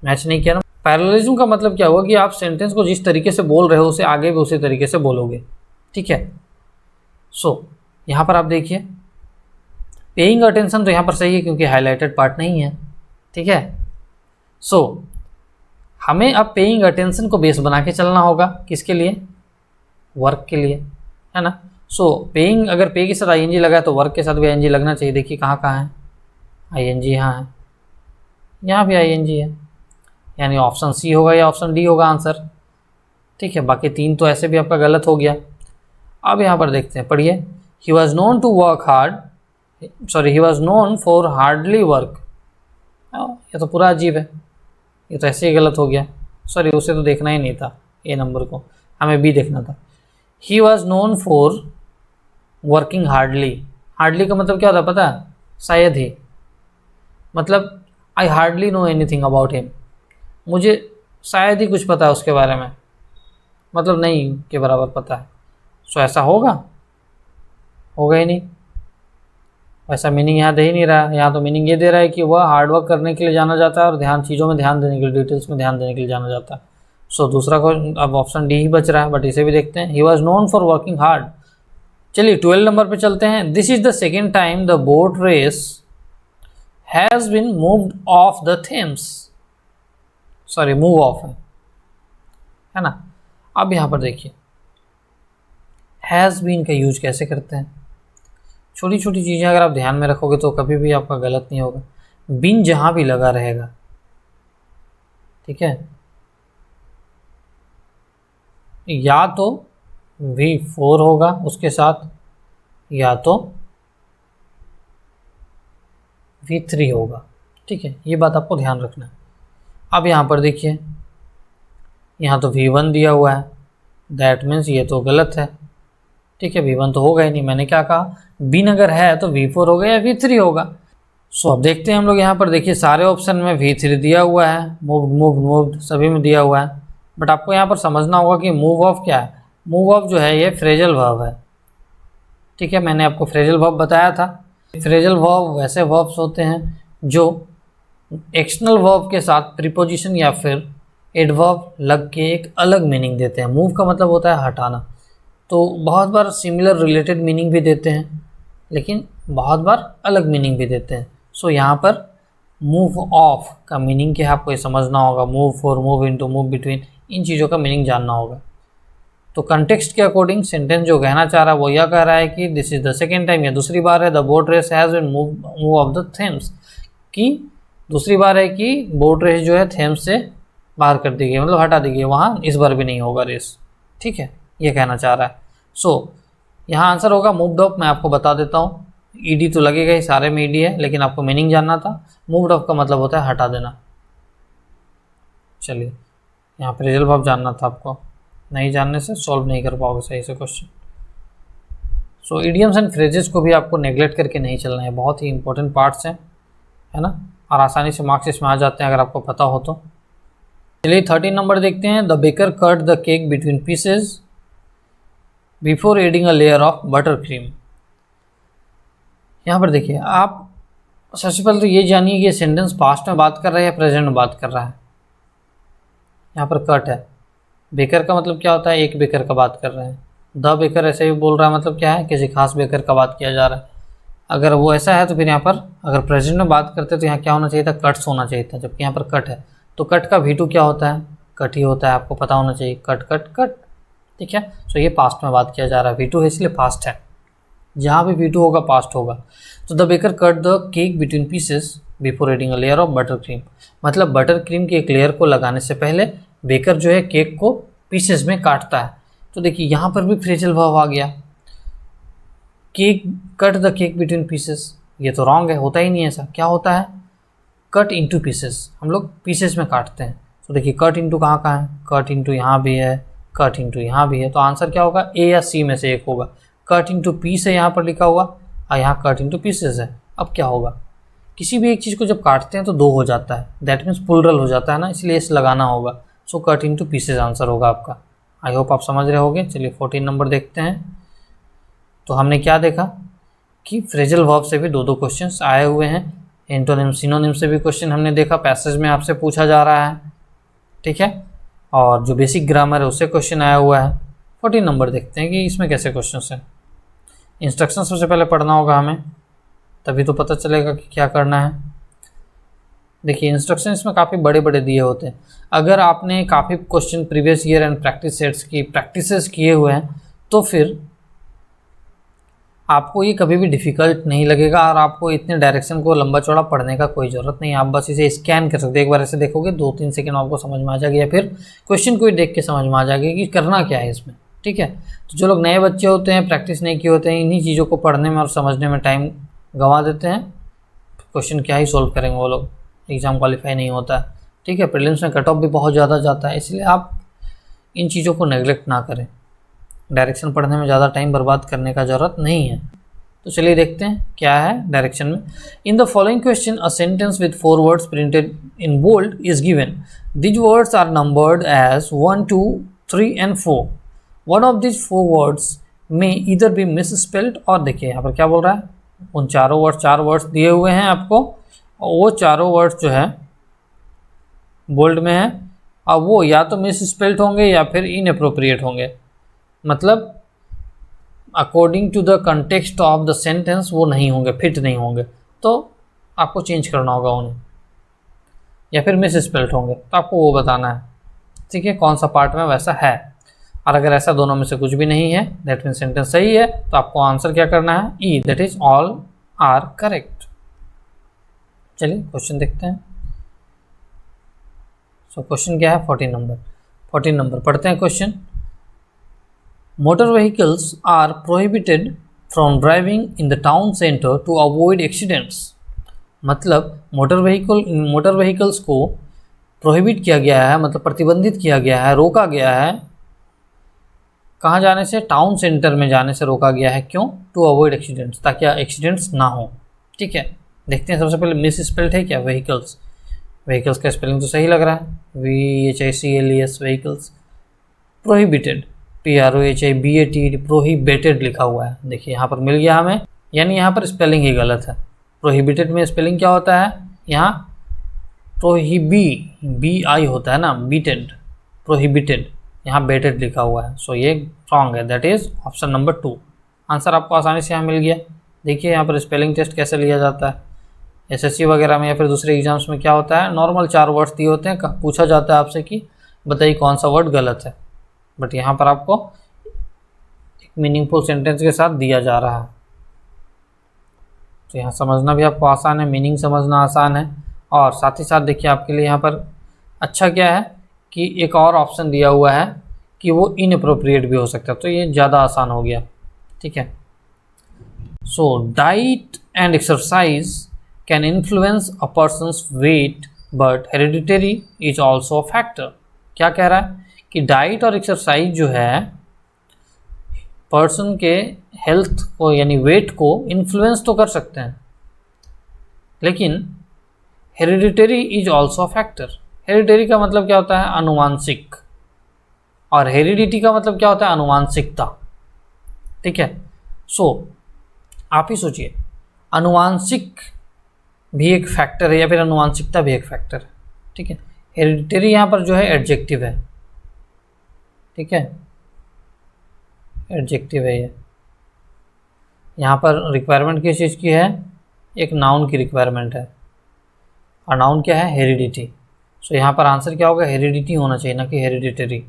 मैच नहीं किया ना। पैरेललिज्म का मतलब क्या हुआ कि आप सेंटेंस को जिस तरीके से बोल रहे हो उसे आगे भी उसी तरीके से बोलोगे। ठीक है, सो यहाँ पर आप देखिए पेइंग अटेंशन तो यहाँ पर सही है क्योंकि हाईलाइटेड पार्ट नहीं है। ठीक है, सो हमें अब पेइंग अटेंशन को बेस बना के चलना होगा, किसके लिए, वर्क के लिए, है ना। सो पेइंग, अगर पे के साथ आईएनजी लगा है तो वर्क के साथ भी आईएनजी लगना चाहिए। देखिए कहाँ कहाँ है आईएनजी, यहाँ है, यहाँ भी आईएनजी है, यानी ऑप्शन सी होगा या ऑप्शन डी होगा आंसर। ठीक है, बाकी 3 तो ऐसे भी आपका गलत हो गया। अब यहाँ पर देखते हैं, पढ़िए, he was known to work hard, sorry he was known for hardly work. ये तो पूरा अजीब है, ये तो ऐसे ही गलत हो गया। सॉरी, उसे तो देखना ही नहीं था, ए नंबर को हमें बी देखना था। ही was known for working hardly. Hardly का मतलब क्या होता है पता है, शायद ही, मतलब I hardly know anything about him, मुझे शायद ही कुछ पता है उसके बारे में, मतलब नहीं के बराबर पता है। सो ऐसा होगा ही नहीं, वैसा मीनिंग यहाँ दे ही नहीं रहा है। यहाँ तो मीनिंग ये दे रहा है कि वह हार्डवर्क करने के लिए जाना जाता है और चीज़ों में ध्यान देने के लिए, डिटेल्स में ध्यान देने के लिए जाना जाता है। सो दूसरा को अब ऑप्शन डी ही बच रहा है, बट इसे भी देखते हैं। He was known for working hard. चलिए 12 नंबर पे चलते हैं। This is the second time the boat race has been moved off the Thames. Sorry, move off है ना। अब यहाँ पर देखिए हैज़ बीन का यूज कैसे करते हैं। छोटी छोटी चीज़ें अगर आप ध्यान में रखोगे तो कभी भी आपका गलत नहीं होगा। बीन जहाँ भी लगा रहेगा, ठीक है, या तो V4 होगा उसके साथ, या तो V3 होगा, ठीक है। ये बात आपको ध्यान रखना है। अब यहाँ पर देखिए, यहाँ तो V1 दिया हुआ है, दैट मीन्स ये तो गलत है, ठीक है। V1 तो होगा ही नहीं। मैंने क्या कहा, बीन अगर है तो V4 होगा या V3 होगा। सो अब देखते हैं हम लोग यहाँ पर। देखिए सारे ऑप्शन में V3 दिया हुआ है, मूव्ड मूव्ड मूव्ड सभी में दिया हुआ है, बट आपको यहाँ पर समझना होगा कि मूव ऑफ क्या है। मूव ऑफ जो है ये फ्रेजल वर्ब है, ठीक है। मैंने आपको फ्रेजल वर्ब बताया था। फ्रेजल वर्ब वैसे वर्ब्स होते हैं जो एक्सटर्नल वर्ब के साथ प्रीपोजिशन या फिर एडवर्ब लग के एक अलग मीनिंग देते हैं। मूव का मतलब होता है हटाना, तो बहुत बार सिमिलर रिलेटेड मीनिंग भी देते हैं, लेकिन बहुत बार अलग मीनिंग भी देते हैं। सो यहाँ पर मूव ऑफ का मीनिंग क्या है आपको ये समझना होगा। Move for, move into, move between, इन चीज़ों का मीनिंग जानना होगा। तो कंटेक्स्ट के अकॉर्डिंग सेंटेंस जो कहना चाह रहा है वो यह कह रहा है कि this is the second time, या दूसरी बार है, the boat race has been move off the Thames, कि दूसरी बार है कि बोट रेस जो है थेम्स से बाहर कर दी गई, मतलब हटा दी गई, वहाँ इस बार भी नहीं होगा रेस, ठीक है। ये कहना चाह रहा है। सो यहाँ आंसर होगा मूव्ड ऑफ। मैं आपको बता देता हूँ, ईडी तो लगेगा ही, सारे में ईडी है, लेकिन आपको मीनिंग जानना था। मूव्ड ऑफ का मतलब होता है हटा देना। चलिए यहाँ पर रिजल्ट ऑफ जानना था आपको, नहीं जानने से सॉल्व नहीं कर पाओगे सही से question. So idioms and phrases को भी आपको नेग्लेक्ट करके नहीं चलना है, बहुत ही इंपॉर्टेंट पार्ट्स हैं, है ना, और आसानी से मार्क्स इसमें आ जाते हैं अगर आपको पता हो तो। चलिए 13 नंबर देखते हैं। The baker cut the cake between pieces before adding a layer of butter cream. यहाँ पर देखिए, आप सबसे पहले तो ये जानिए कि ये सेंटेंस पास्ट में बात कर रहा है या प्रेजेंट में बात कर रहा है। यहाँ पर कट है, बेकर का मतलब क्या होता है, एक बेकर का बात कर रहे हैं। द बेकर ऐसे भी बोल रहा है, मतलब क्या है, किसी खास बेकर का बात किया जा रहा है। अगर वो ऐसा है तो फिर यहाँ पर अगर प्रेजेंट में बात करते तो यहाँ क्या होना चाहिए था, कट्स होना चाहिए था, जबकि यहाँ पर कट है। तो कट का V2 क्या होता है, कट ही होता है, आपको पता होना चाहिए, कट कट कट, ठीक है। सो ये पास्ट में बात किया जा रहा है, V2 है इसलिए पास्ट है, जहाँ भी V2 होगा पास्ट होगा। तो the baker cut the cake between pieces before adding a layer of butter cream, मतलब बटर क्रीम की एक लेयर को लगाने से पहले बेकर जो है केक को पीसेस में काटता है। तो देखिए यहाँ पर भी फ्रेजल वर्ब आ गया, cake, cut the cake between pieces, ये तो रॉन्ग है, होता ही नहीं है ऐसा। क्या होता है, कट इनटू पीसेस, हम लोग पीसेस में काटते हैं। तो देखिए कट इनटू कहाँ कहाँ है, कट इनटू यहाँ भी है, कट इनटू यहाँ भी है, तो आंसर क्या होगा, ए या सी में से एक होगा। कट इनटू पीस है यहाँ पर लिखा हुआ, और यहाँ कट इनटू पीसेस है। अब क्या होगा, किसी भी एक चीज़ को जब काटते हैं तो दो हो जाता है, दैट मीन्स प्लूरल हो जाता है ना, इसलिए इस लगाना होगा। So cut into pieces answer होगा आपका। आई होप आप समझ रहे होगे। चलिए 14 नंबर देखते हैं। तो हमने क्या देखा कि फ्रेजल वर्ब से भी दो दो क्वेश्चंस आए हुए हैं, एंटोनिम सिनोनिम से भी क्वेश्चन हमने देखा, पैसेज में आपसे पूछा जा रहा है, ठीक है, और जो बेसिक ग्रामर है उससे क्वेश्चन आया हुआ है। 14 नंबर देखते हैं कि इसमें कैसे क्वेश्चन है। इंस्ट्रक्शन सबसे पहले पढ़ना होगा हमें, तभी तो पता चलेगा कि क्या करना है। देखिए इंस्ट्रक्शन इसमें काफ़ी बड़े बड़े दिए होते हैं। अगर आपने काफ़ी question previous year and practice sets की प्रैक्टिसेस किए हुए हैं तो फिर आपको ये कभी भी डिफ़िकल्ट नहीं लगेगा, और आपको इतने डायरेक्शन को लंबा चौड़ा पढ़ने का कोई ज़रूरत नहीं है। आप बस इसे स्कैन कर सकते हैं, एक बार ऐसे देखोगे 2-3 सेकंड आपको समझ में आ जाएगा, या फिर क्वेश्चन को ही देख के समझ में आ जाएगा कि करना क्या है इसमें, ठीक है। तो जो लोग नए बच्चे होते हैं, प्रैक्टिस नहीं किए होते हैं, इन्हीं चीज़ों को पढ़ने में और समझने में टाइम गंवा देते हैं, क्वेश्चन क्या ही सोल्व करेंगे वो लोग, एग्ज़ाम क्वालिफाई नहीं होता है, ठीक है। प्रीलिम्स में कट ऑफ भी बहुत ज़्यादा जाता है, इसलिए आप इन चीज़ों को नेग्लेक्ट ना करें। डायरेक्शन पढ़ने में ज़्यादा टाइम बर्बाद करने का ज़रूरत नहीं है। तो चलिए देखते हैं क्या है डायरेक्शन में। In the following question a sentence with 4 words printed in bold is given. These words are numbered as 1, 2, 3 and 4. One of this 4 words में इधर बी मिस स्पेल्ड। और देखिए यहाँ पर क्या बोल रहा है, उन चारों वर्ड्स, 4 वर्ड्स दिए हुए हैं आपको, और वो चारों वर्ड्स जो है बोल्ड में है, अब वो या तो मिस स्पेल्ड होंगे या फिर इनअप्रोप्रिएट होंगे, मतलब according to the context of the sentence वो नहीं होंगे, फिट नहीं होंगे, तो आपको चेंज करना होगा उन्हें, या फिर मिस स्पेल्ड होंगे तो आपको वो बताना है, ठीक है, कौन सा पार्ट में वैसा है। और अगर ऐसा दोनों में से कुछ भी नहीं है, दैट मीन सेंटेंस सही है, तो आपको आंसर क्या करना है, ई, that is all are correct. चलिए क्वेश्चन देखते हैं। सो क्वेश्चन क्या है, 14 नंबर पढ़ते हैं question. Motor vehicles are prohibited from driving in the town centre to avoid accidents. मतलब मोटर व्हीकल्स को प्रोहिबिट किया गया है, मतलब प्रतिबंधित किया गया है, रोका गया है, कहाँ जाने से, टाउन सेंटर में जाने से रोका गया है। क्यों, टू अवॉइड एक्सीडेंट्स, ताकि एक्सीडेंट्स ना हो। ठीक है, देखते हैं सबसे पहले मिस स्पेल्ड है क्या, व्हीकल्स, व्हीकल्स का स्पेलिंग तो सही लग रहा है, VHICLES vehicles. Prohibited, PROHIBATED, prohibited लिखा हुआ है, देखिए यहाँ पर मिल गया हमें, यानी यहाँ पर स्पेलिंग ही गलत है। प्रोहिबिटेड में स्पेलिंग क्या होता है, यहाँ BI होता है ना, बीटेड, प्रोहिबिटेड, यहाँ बेटेड लिखा हुआ है, सो ये रॉन्ग है, that is option number 2। Answer आपको आसानी से यहाँ मिल गया। देखिए यहाँ पर स्पेलिंग टेस्ट कैसे लिया जाता है, SSC वगैरह में या फिर दूसरे एग्जाम्स में क्या होता है, नॉर्मल 4 वर्ड्स दिए होते हैं, पूछा जाता है आपसे कि बताइए कौन सा वर्ड गलत है, बट यहाँ पर आपको एक मीनिंगफुल सेंटेंस के साथ दिया जा रहा है, तो यहाँ समझना भी आपको आसान है, मीनिंग समझना आसान है, और साथ ही साथ देखिए आपके लिए यहाँ पर अच्छा क्या है कि एक और ऑप्शन दिया हुआ है कि वो इनअप्रोप्रिएट भी हो सकता है, तो ये ज़्यादा आसान हो गया। ठीक है, so diet and exercise can influence a person's weight but heredity is also a factor. क्या कह रहा है कि डाइट और एक्सरसाइज जो है पर्सन के हेल्थ को यानी वेट को इन्फ्लुएंस तो कर सकते हैं, लेकिन hereditary is also factor. Hereditary का मतलब क्या होता है, अनुवांशिक, और हेरिडिटी का मतलब क्या होता है, अनुवांशिकता। ठीक है, सो आप ही सोचिए, अनुवांशिक भी एक फैक्टर है या फिर अनुवांशिकता भी एक फैक्टर है। ठीक है, हेरिडिटरी यहाँ पर जो है एडजेक्टिव है, ठीक है, एडजेक्टिव है ये, यहाँ पर रिक्वायरमेंट किस चीज़ की है, एक नाउन की रिक्वायरमेंट है, और नाउन क्या है, हेरिडिटी। सो यहाँ पर आंसर क्या होगा, हेरिडिटी होना चाहिए, ना कि हेरिडिटरी।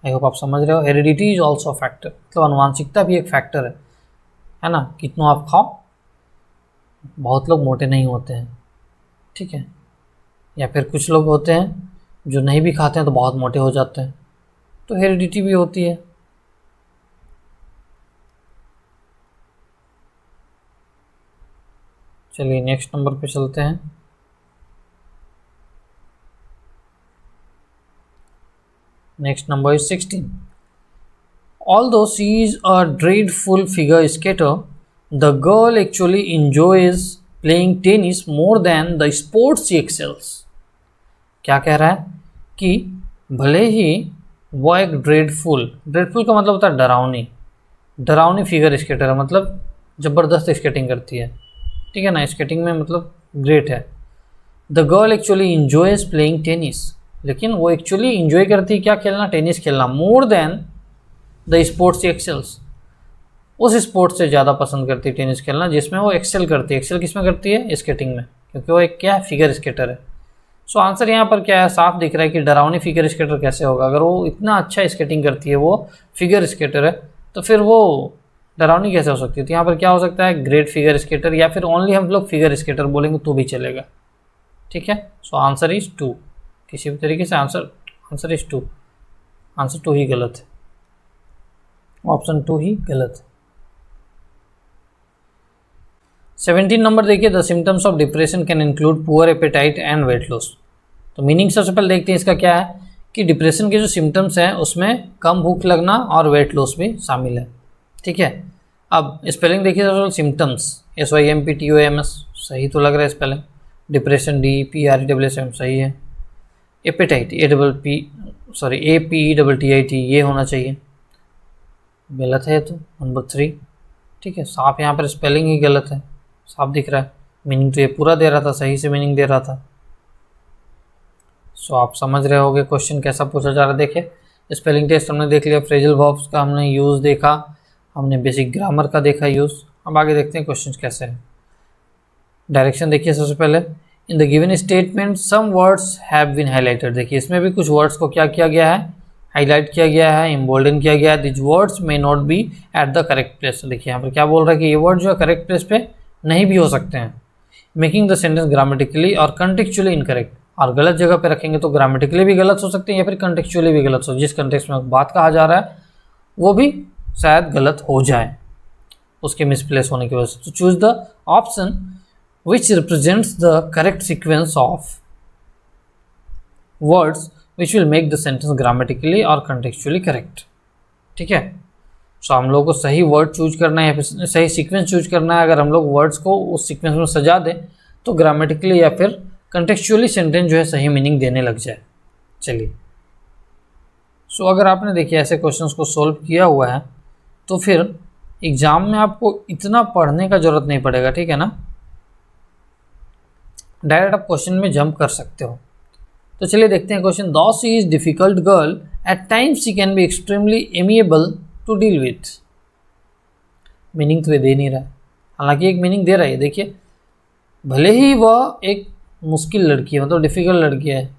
आई होप आप समझ रहे हो, हेरिडिटी इज ऑल्सो फैक्टर, मतलब अनुवांशिकता भी एक फैक्टर है ना। कितना आप खाओ, बहुत लोग मोटे नहीं होते हैं, ठीक है, या फिर कुछ लोग होते हैं जो नहीं भी खाते हैं तो बहुत मोटे हो जाते हैं, तो हेरिडिटी भी होती है। चलिए नेक्स्ट नंबर पे चलते हैं। Next number is 16। Although she is a dreadful figure skater, the girl actually enjoys playing tennis more than the sports she excels. क्या कह रहा है कि भले ही वो एक ड्रेडफुल का मतलब होता है डरावनी फिगर स्केटर है, मतलब ज़बरदस्त स्केटिंग करती है, ठीक है ना, स्केटिंग में मतलब ग्रेट है। The girl actually enjoys playing tennis, लेकिन वो एक्चुअली इंजॉय करती है क्या, खेलना, टेनिस खेलना, मोर देन द स्पोर्ट्स एक्सेल्स, उस स्पोर्ट्स से ज़्यादा पसंद करती है टेनिस खेलना जिसमें वो एक्सेल करती है। एक्सेल किस में करती है, स्केटिंग में, क्योंकि वो एक क्या है, फिगर स्केटर है। सो आंसर यहाँ पर क्या है, साफ दिख रहा है कि डरावनी फिगर स्केटर कैसे होगा, अगर वो इतना अच्छा स्केटिंग करती है, वो फिगर स्केटर है, तो फिर वो डरावनी कैसे हो सकती है। तो यहाँ पर क्या हो सकता है, ग्रेट फिगर स्केटर, या फिर ओनली हम लोग फिगर स्केटर बोलेंगे तो भी चलेगा। ठीक है, सो आंसर इज 2, किसी भी तरीके से आंसर इज 2, आंसर 2 ही गलत है, ऑप्शन 2 ही गलत है। 17 नंबर देखिए, the symptoms of depression can include poor appetite and weight loss. तो मीनिंग सबसे पहले देखते हैं इसका क्या है कि डिप्रेशन के जो सिम्टम्स हैं उसमें कम भूख लगना और वेट लॉस भी शामिल है। ठीक है, अब स्पेलिंग देखिए सबसे पहले, सिम्टम्स SYMPTOMS सही तो लग रहा है स्पेलिंग, डिप्रेशन DPRESSM सही है, एपेटाइट APETTIT ये होना चाहिए, गलत है तो नंबर 3। ठीक है, साफ यहाँ पर स्पेलिंग ही गलत है, साफ दिख रहा है, मीनिंग तो ये पूरा दे रहा था, सही से मीनिंग दे रहा था। सो आप समझ रहे होगे क्वेश्चन कैसा पूछा जा रहा है। देखिए स्पेलिंग टेस्ट हमने देख लिया, फ्रेजल वर्ब्स का हमने यूज़ देखा, हमने बेसिक ग्रामर का देखा यूज़। अब आगे देखते हैं क्वेश्चन कैसे हैं। डायरेक्शन देखिए सबसे पहले, in the given statement some words have been highlighted. देखिए इसमें भी कुछ वर्ड्स को क्या किया गया है, हाईलाइट किया गया है, इम्बोल्डन किया गया है। This words may not be at the correct place. देखिए यहाँ पर क्या बोल रहा है कि ये वर्ड जो है करेक्ट प्लेस पे नहीं भी हो सकते हैं, मेकिंग द सेंटेंस ग्रामेटिकली और कंटेक्चुअली इनकरेक्ट। और गलत जगह पे रखेंगे तो ग्रामेटिकली भी गलत हो सकते हैं या फिर कंटेक्चुअली भी गलत हो, जिस कंटेक्स्ट में बात कहा जा रहा है वो भी शायद गलत हो जाए उसके मिसप्लेस होने की वजह से। तो choose the option which represents the correct sequence of words which will make the sentence grammatically और कंटेक्चुअली करेक्ट। ठीक है, सो हम लोग को सही वर्ड चूज करना है या फिर सही सीक्वेंस चूज करना है। अगर हम लोग वर्ड्स को उस सीक्वेंस में सजा दें तो ग्रामेटिकली या फिर कंटेक्चुअली सेंटेंस जो है सही मीनिंग देने लग जाए। चलिए, सो अगर आपने देखिए ऐसे क्वेश्चंस को सॉल्व किया हुआ है तो फिर एग्जाम में आपको इतना पढ़ने का जरूरत नहीं पड़ेगा। ठीक है ना, डायरेक्ट आप क्वेश्चन में जंप कर सकते हो। तो चलिए देखते हैं question. Though she is difficult girl, at times she can be extremely amiable to deal with. Meaning तो ये दे नहीं रहा है, हालांकि एक मीनिंग दे रहा है। देखिए भले ही वह एक मुश्किल लड़की है, मतलब डिफिकल्ट लड़की है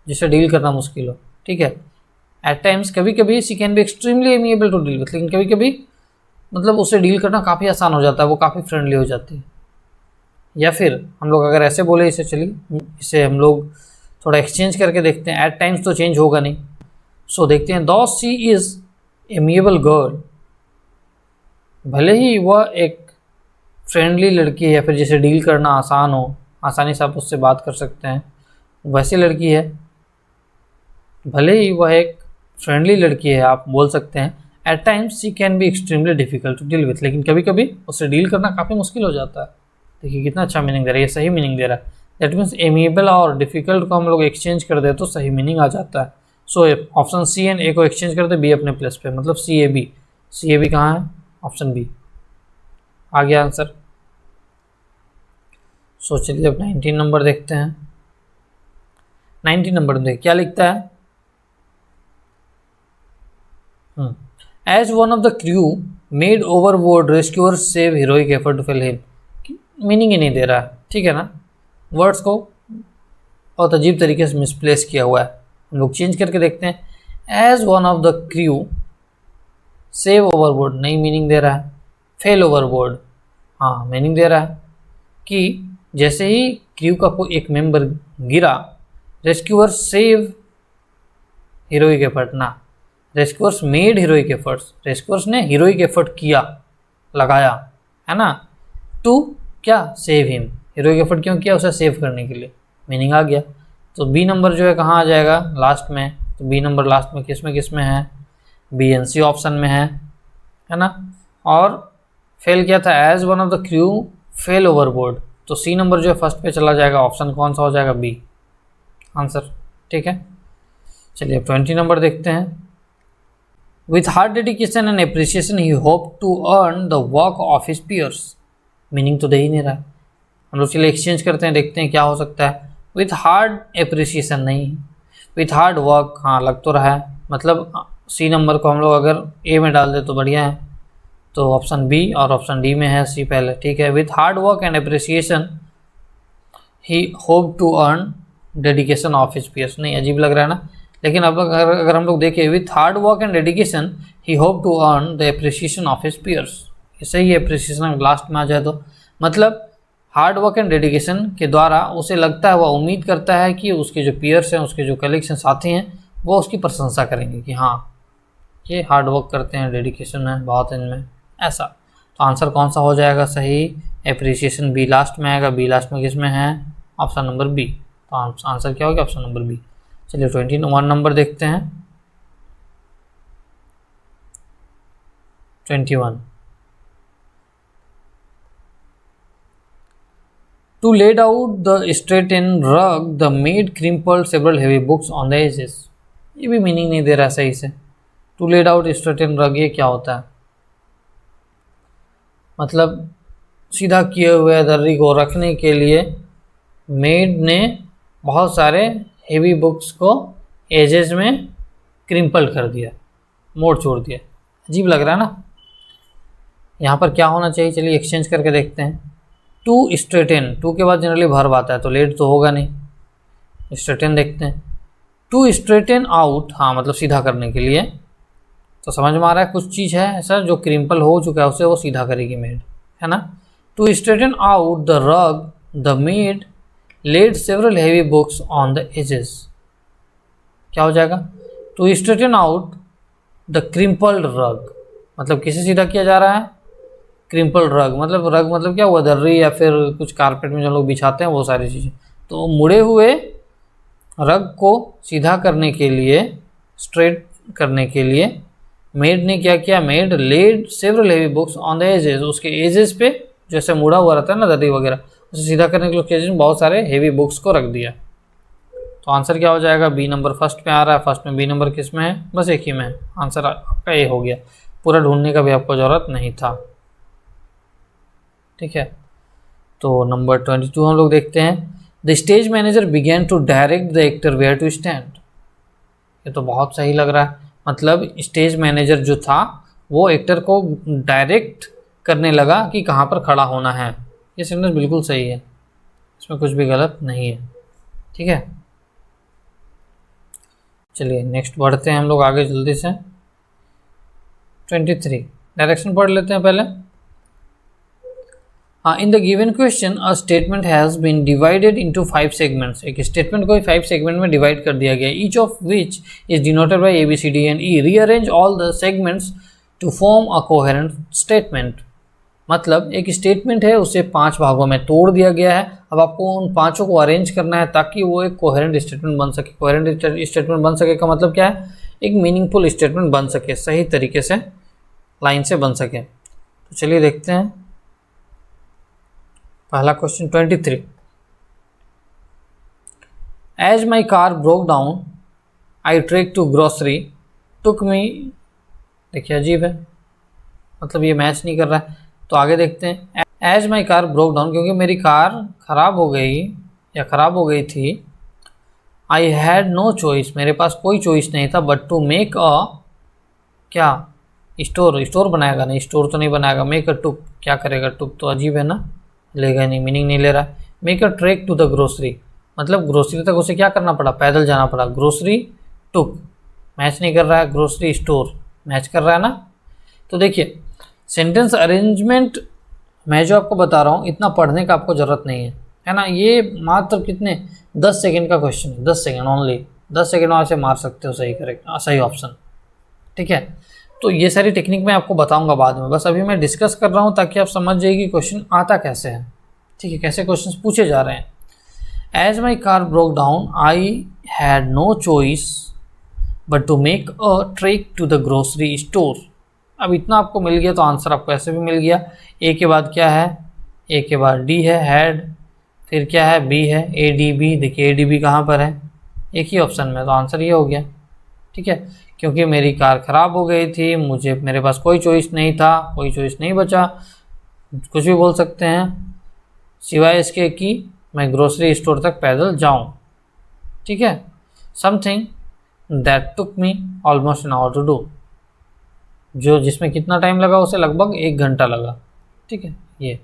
जिसे डील करना मुश्किल हो। ठीक है, एट टाइम्स कभी कभी she can be extremely amiable to deal with, लेकिन कभी कभी मतलब उसे डील करना काफ़ी आसान हो जाता है, वो काफ़ी फ्रेंडली हो जाती है। या फिर हम लोग अगर ऐसे बोले इसे, चलिए इसे हम लोग थोड़ा एक्सचेंज करके देखते हैं। एट टाइम्स तो चेंज होगा नहीं, सो देखते हैं दो शी इज़ एमिएबल गर्ल, भले ही वह एक फ्रेंडली लड़की है या फिर जिसे डील करना आसान हो, आसानी से आप उससे बात कर सकते हैं, वैसी लड़की है। भले ही वह एक फ्रेंडली लड़की है, आप बोल सकते हैं at times she can be extremely difficult to deal with, लेकिन कभी कभी उससे डील करना काफ़ी मुश्किल हो जाता है। देखिए कितना अच्छा मीनिंग दे रहा है, ये सही मीनिंग दे रहा है। दैट मीन्स एमिएबल और डिफिकल्ट को हम लोग एक्सचेंज कर दे तो सही मीनिंग आ जाता है। सो ऑप्शन सी एंड ए को एक्सचेंज कर दे बी अपने प्लेस पे, मतलब सी ए बी। सी ए बी कहाँ है, ऑप्शन बी आ गया आंसर। सो चलिए अब 19 नंबर देखते हैं। 19 नंबर में देखिए क्या लिखता है, as one of the crew made overboard rescuer save heroic effort to fail him. Meaning ही नहीं दे रहा है। ठीक है ना, वर्ड्स को बहुत अजीब तरीके से मिसप्लेस किया हुआ है। हम लोग चेंज करके देखते हैं। As one of the crew save overboard, नई मीनिंग दे रहा है। फेल ओवरबोर्ड, हाँ मीनिंग दे रहा है कि जैसे ही क्रू का कोई एक मेंबर गिरा, रेस्क्यूअर सेव हीरोइक एफर्ट ना, rescuers made heroic efforts, rescuers ने हीरोइक एफर्ट किया, लगाया, है ना, टू क्या सेव हिम। हीरोइक एफर्ट क्यों किया, उसे सेव करने के लिए। मीनिंग आ गया। तो बी नंबर जो है कहाँ आ जाएगा, लास्ट में। तो बी नंबर लास्ट में किस में है, बी एन सी ऑप्शन में है ना। और फेल किया था as one of the crew fell overboard, तो सी नंबर जो है फर्स्ट पे चला जाएगा। ऑप्शन कौन सा हो जाएगा, बी आंसर। ठीक है, चलिए अब 20 नंबर देखते हैं। With hard dedication and appreciation he hope to earn the work of his peers. Meaning तो दे ही नहीं रहा है। हम लोग चलिए एक्सचेंज करते हैं, देखते हैं क्या हो सकता है। विथ हार्ड एप्रिसिएशन नहीं, विथ हार्ड वर्क, हाँ लग तो रहा है। मतलब सी नंबर को हम लोग अगर ए में डाल दे तो बढ़िया है। तो ऑप्शन बी और ऑप्शन डी में है सी पहले। ठीक है, with hard work and appreciation he hope to earn dedication of his peers, नहीं अजीब लग रहा है ना। लेकिन अब अगर हम लोग देखें, with hard work and dedication he hope to earn the appreciation of his peers, ये सही है। एप्रिसिएशन लास्ट में आ जाए तो मतलब हार्ड वर्क एंड डेडिकेशन के द्वारा उसे लगता है, वह उम्मीद करता है कि उसके जो पीयर्स हैं, उसके जो कलीग्स हैं, साथी हैं, वो उसकी प्रशंसा करेंगे कि हाँ ये हार्ड वर्क करते हैं, डेडिकेशन है बहुत इनमें, ऐसा। तो आंसर कौन सा हो जाएगा सही, एप्रिसिएशन बी लास्ट में आएगा। बी लास्ट में किस में है, ऑप्शन नंबर बी। तो आंसर क्या होगा, ऑप्शन नंबर बी। चलिए 21 नंबर देखते हैं। 21 To laid out the straightened rug, the maid crimpled several heavy books on the edges. ये भी मीनिंग नहीं दे रहा सही से। To laid out straightened rug ये क्या होता है, मतलब सीधा किए हुए दर्री को रखने के लिए मेड ने बहुत सारे हेवी बुक्स को एजेस में क्रिम्पल कर दिया, मोड़ छोड़ दिया। अजीब लग रहा है ना। यहाँ पर क्या होना चाहिए, चलिए एक्सचेंज करके देखते हैं। टू स्ट्रेटेन, टू के बाद जनरली वर्ब आता है तो लेट तो होगा नहीं। स्ट्रेटेन देखते हैं। टू स्ट्रेटेन आउट, हाँ मतलब सीधा करने के लिए। तो समझ में आ रहा है कुछ चीज़ है ऐसा जो क्रिम्पल हो चुका है उसे वो सीधा करेगी मेड, है ना। To straighten out the rug the maid laid several heavy books on the edges. क्या हो जाएगा, to straighten out the crumpled rug, मतलब किसे सीधा किया जा रहा है, क्रिम्पल्ड रग मतलब क्या हुआ, दर्री या फिर कुछ कारपेट में जो लोग बिछाते हैं वो सारी चीज़ें। तो मुड़े हुए रग को सीधा करने के लिए, स्ट्रेट करने के लिए मेड ने क्या किया, maid laid several heavy books on the edges, उसके एजेस पे जैसे मुड़ा हुआ रहता है ना दर्री वगैरह, उसे सीधा करने के लिए उसके एजेस में बहुत सारे हेवी बुक्स को रख दिया। तो आंसर क्या हो जाएगा, बी नंबर फर्स्ट में आ रहा है। फर्स्ट में बी नंबर किस में है, बस एक ही में है। आंसर आपका ए हो गया, पूरा ढूंढने का भी आपको ज़रूरत नहीं था। ठीक है, तो नंबर 22 हम लोग देखते हैं। The stage manager began to direct the actor where to stand. ये तो बहुत सही लग रहा है, मतलब स्टेज मैनेजर जो था वो एक्टर को डायरेक्ट करने लगा कि कहाँ पर खड़ा होना है। ये सेंटेंस बिल्कुल सही है, इसमें कुछ भी गलत नहीं है। ठीक है, चलिए नेक्स्ट बढ़ते हैं हम लोग आगे जल्दी से। 23 डायरेक्शन पढ़ लेते हैं पहले। In the given question a statement has been divided into 5 segments. एक स्टेटमेंट को 5 सेगमेंट में डिवाइड कर दिया गया, each of which is denoted by A B C D and E. Rearrange all the segments to form a coherent statement. मतलब एक statement है उसे 5 भागों में तोड़ दिया गया है, अब आपको उन पांचों को अरेंज करना है ताकि वो एक कोहेरेंट स्टेटमेंट बन सके। कोहेरेंट स्टेटमेंट बन सके का मतलब क्या है, एक मीनिंगफुल स्टेटमेंट बन सके, सही तरीके से लाइन से बन सके। तो चलिए देखते हैं पहला question 23। As my car broke down I trek to grocery took me. देखिए अजीब है, मतलब ये मैच नहीं कर रहा है। तो आगे देखते हैं। As my car broke down, क्योंकि मेरी कार ख़राब हो गई या ख़राब हो गई थी। आई हैड नो चॉइस, मेरे पास कोई चॉइस नहीं था, बट टू मेक अ क्या, स्टोर। स्टोर बनाएगा नहीं, स्टोर तो नहीं बनाएगा। मेक अ टुक, क्या करेगा, टुक तो अजीब है ना, लेगा नहीं, मीनिंग नहीं ले रहा है। Make a trek to the grocery, मतलब ग्रोसरी तक उसे क्या करना पड़ा, पैदल जाना पड़ा। ग्रोसरी टुक मैच नहीं कर रहा है, ग्रोसरी स्टोर मैच कर रहा है ना। तो देखिए सेंटेंस अरेंजमेंट मैं जो आपको बता रहा हूँ इतना पढ़ने का आपको ज़रूरत नहीं है ना। ये मात्र कितने 10 सेकेंड का क्वेश्चन है, 10 सेकेंड ओनली। 10 सेकेंड में आप मार सकते हो सही करेक्ट, सही ऑप्शन। ठीक है, तो ये सारी टेक्निक मैं आपको बताऊंगा बाद में, बस अभी मैं डिस्कस कर रहा हूँ ताकि आप समझ जाइए कि क्वेश्चन आता कैसे है। ठीक है, कैसे क्वेश्चंस पूछे जा रहे हैं। As my car broke down I had no choice but to make a trek to the grocery store. अब इतना आपको मिल गया तो आंसर आपको ऐसे भी मिल गया। ए के बाद क्या है, ए के बाद डी है हैड, फिर क्या है बी है ए डी बी। देखिए ए डी बी कहाँ पर है, एक ही ऑप्शन में, तो आंसर ये हो गया। ठीक है, क्योंकि मेरी कार ख़राब हो गई थी, मेरे पास कोई चॉइस नहीं था, कोई चॉइस नहीं बचा, कुछ भी बोल सकते हैं सिवाय इसके कि मैं ग्रोसरी स्टोर तक पैदल जाऊं। ठीक है, something that took me almost an hour to do, जो जिसमें कितना टाइम लगा उसे लगभग 1 घंटा लगा। ठीक है, ये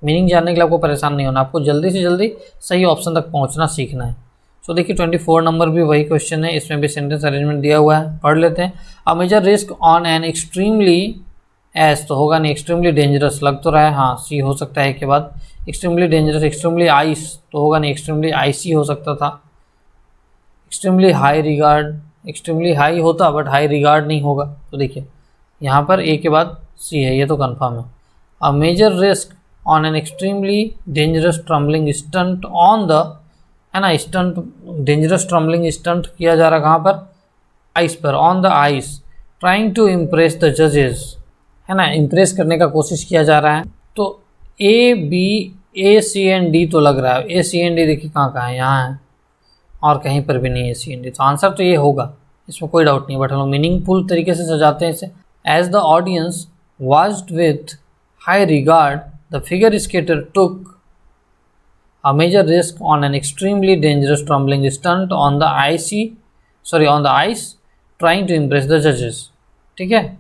मीनिंग जानने के लिए आपको परेशान नहीं होना, आपको जल्दी से जल्दी सही ऑप्शन तक पहुंचना सीखना है। सो देखिए 24 नंबर भी वही क्वेश्चन है, इसमें भी सेंटेंस अरेंजमेंट दिया हुआ है, पढ़ लेते हैं। A major risk on an extremely, एस तो होगा नहीं, एक्सट्रीमली डेंजरस लग तो रहा है, हाँ सी हो सकता है के बाद। एक्सट्रीमली डेंजरस, एक्सट्रीमली आइस तो होगा नहीं, एक्सट्रीमली आइसी हो सकता था। Extremely high regard, extremely high होता बट हाई रिगार्ड नहीं होगा। तो देखिए यहाँ पर ए के बाद सी है, ये तो कन्फर्म है। A major risk on an extremely dangerous tumbling stunt on the, है ना, स्टंट डेंजरस ट्रम्बलिंग स्टंट किया जा रहा कहाँ पर, आइस पर, on the ice, trying to impress the जजेस, है ना, इम्प्रेस करने का कोशिश किया जा रहा है। तो A B A C and D तो लग रहा है, ए सी एंड डी देखिए कहाँ कहाँ है, यहाँ है और कहीं पर भी नहीं है सी एंड डी, तो आंसर तो ये होगा, इसमें कोई डाउट नहीं। बट हम लोग मीनिंगफुल तरीके से सजाते हैं इसे। As the audience watched with high regard the figure skater took a major risk on an extremely dangerous tumbling stunt on the ice trying to impress the जजेस। ठीक है,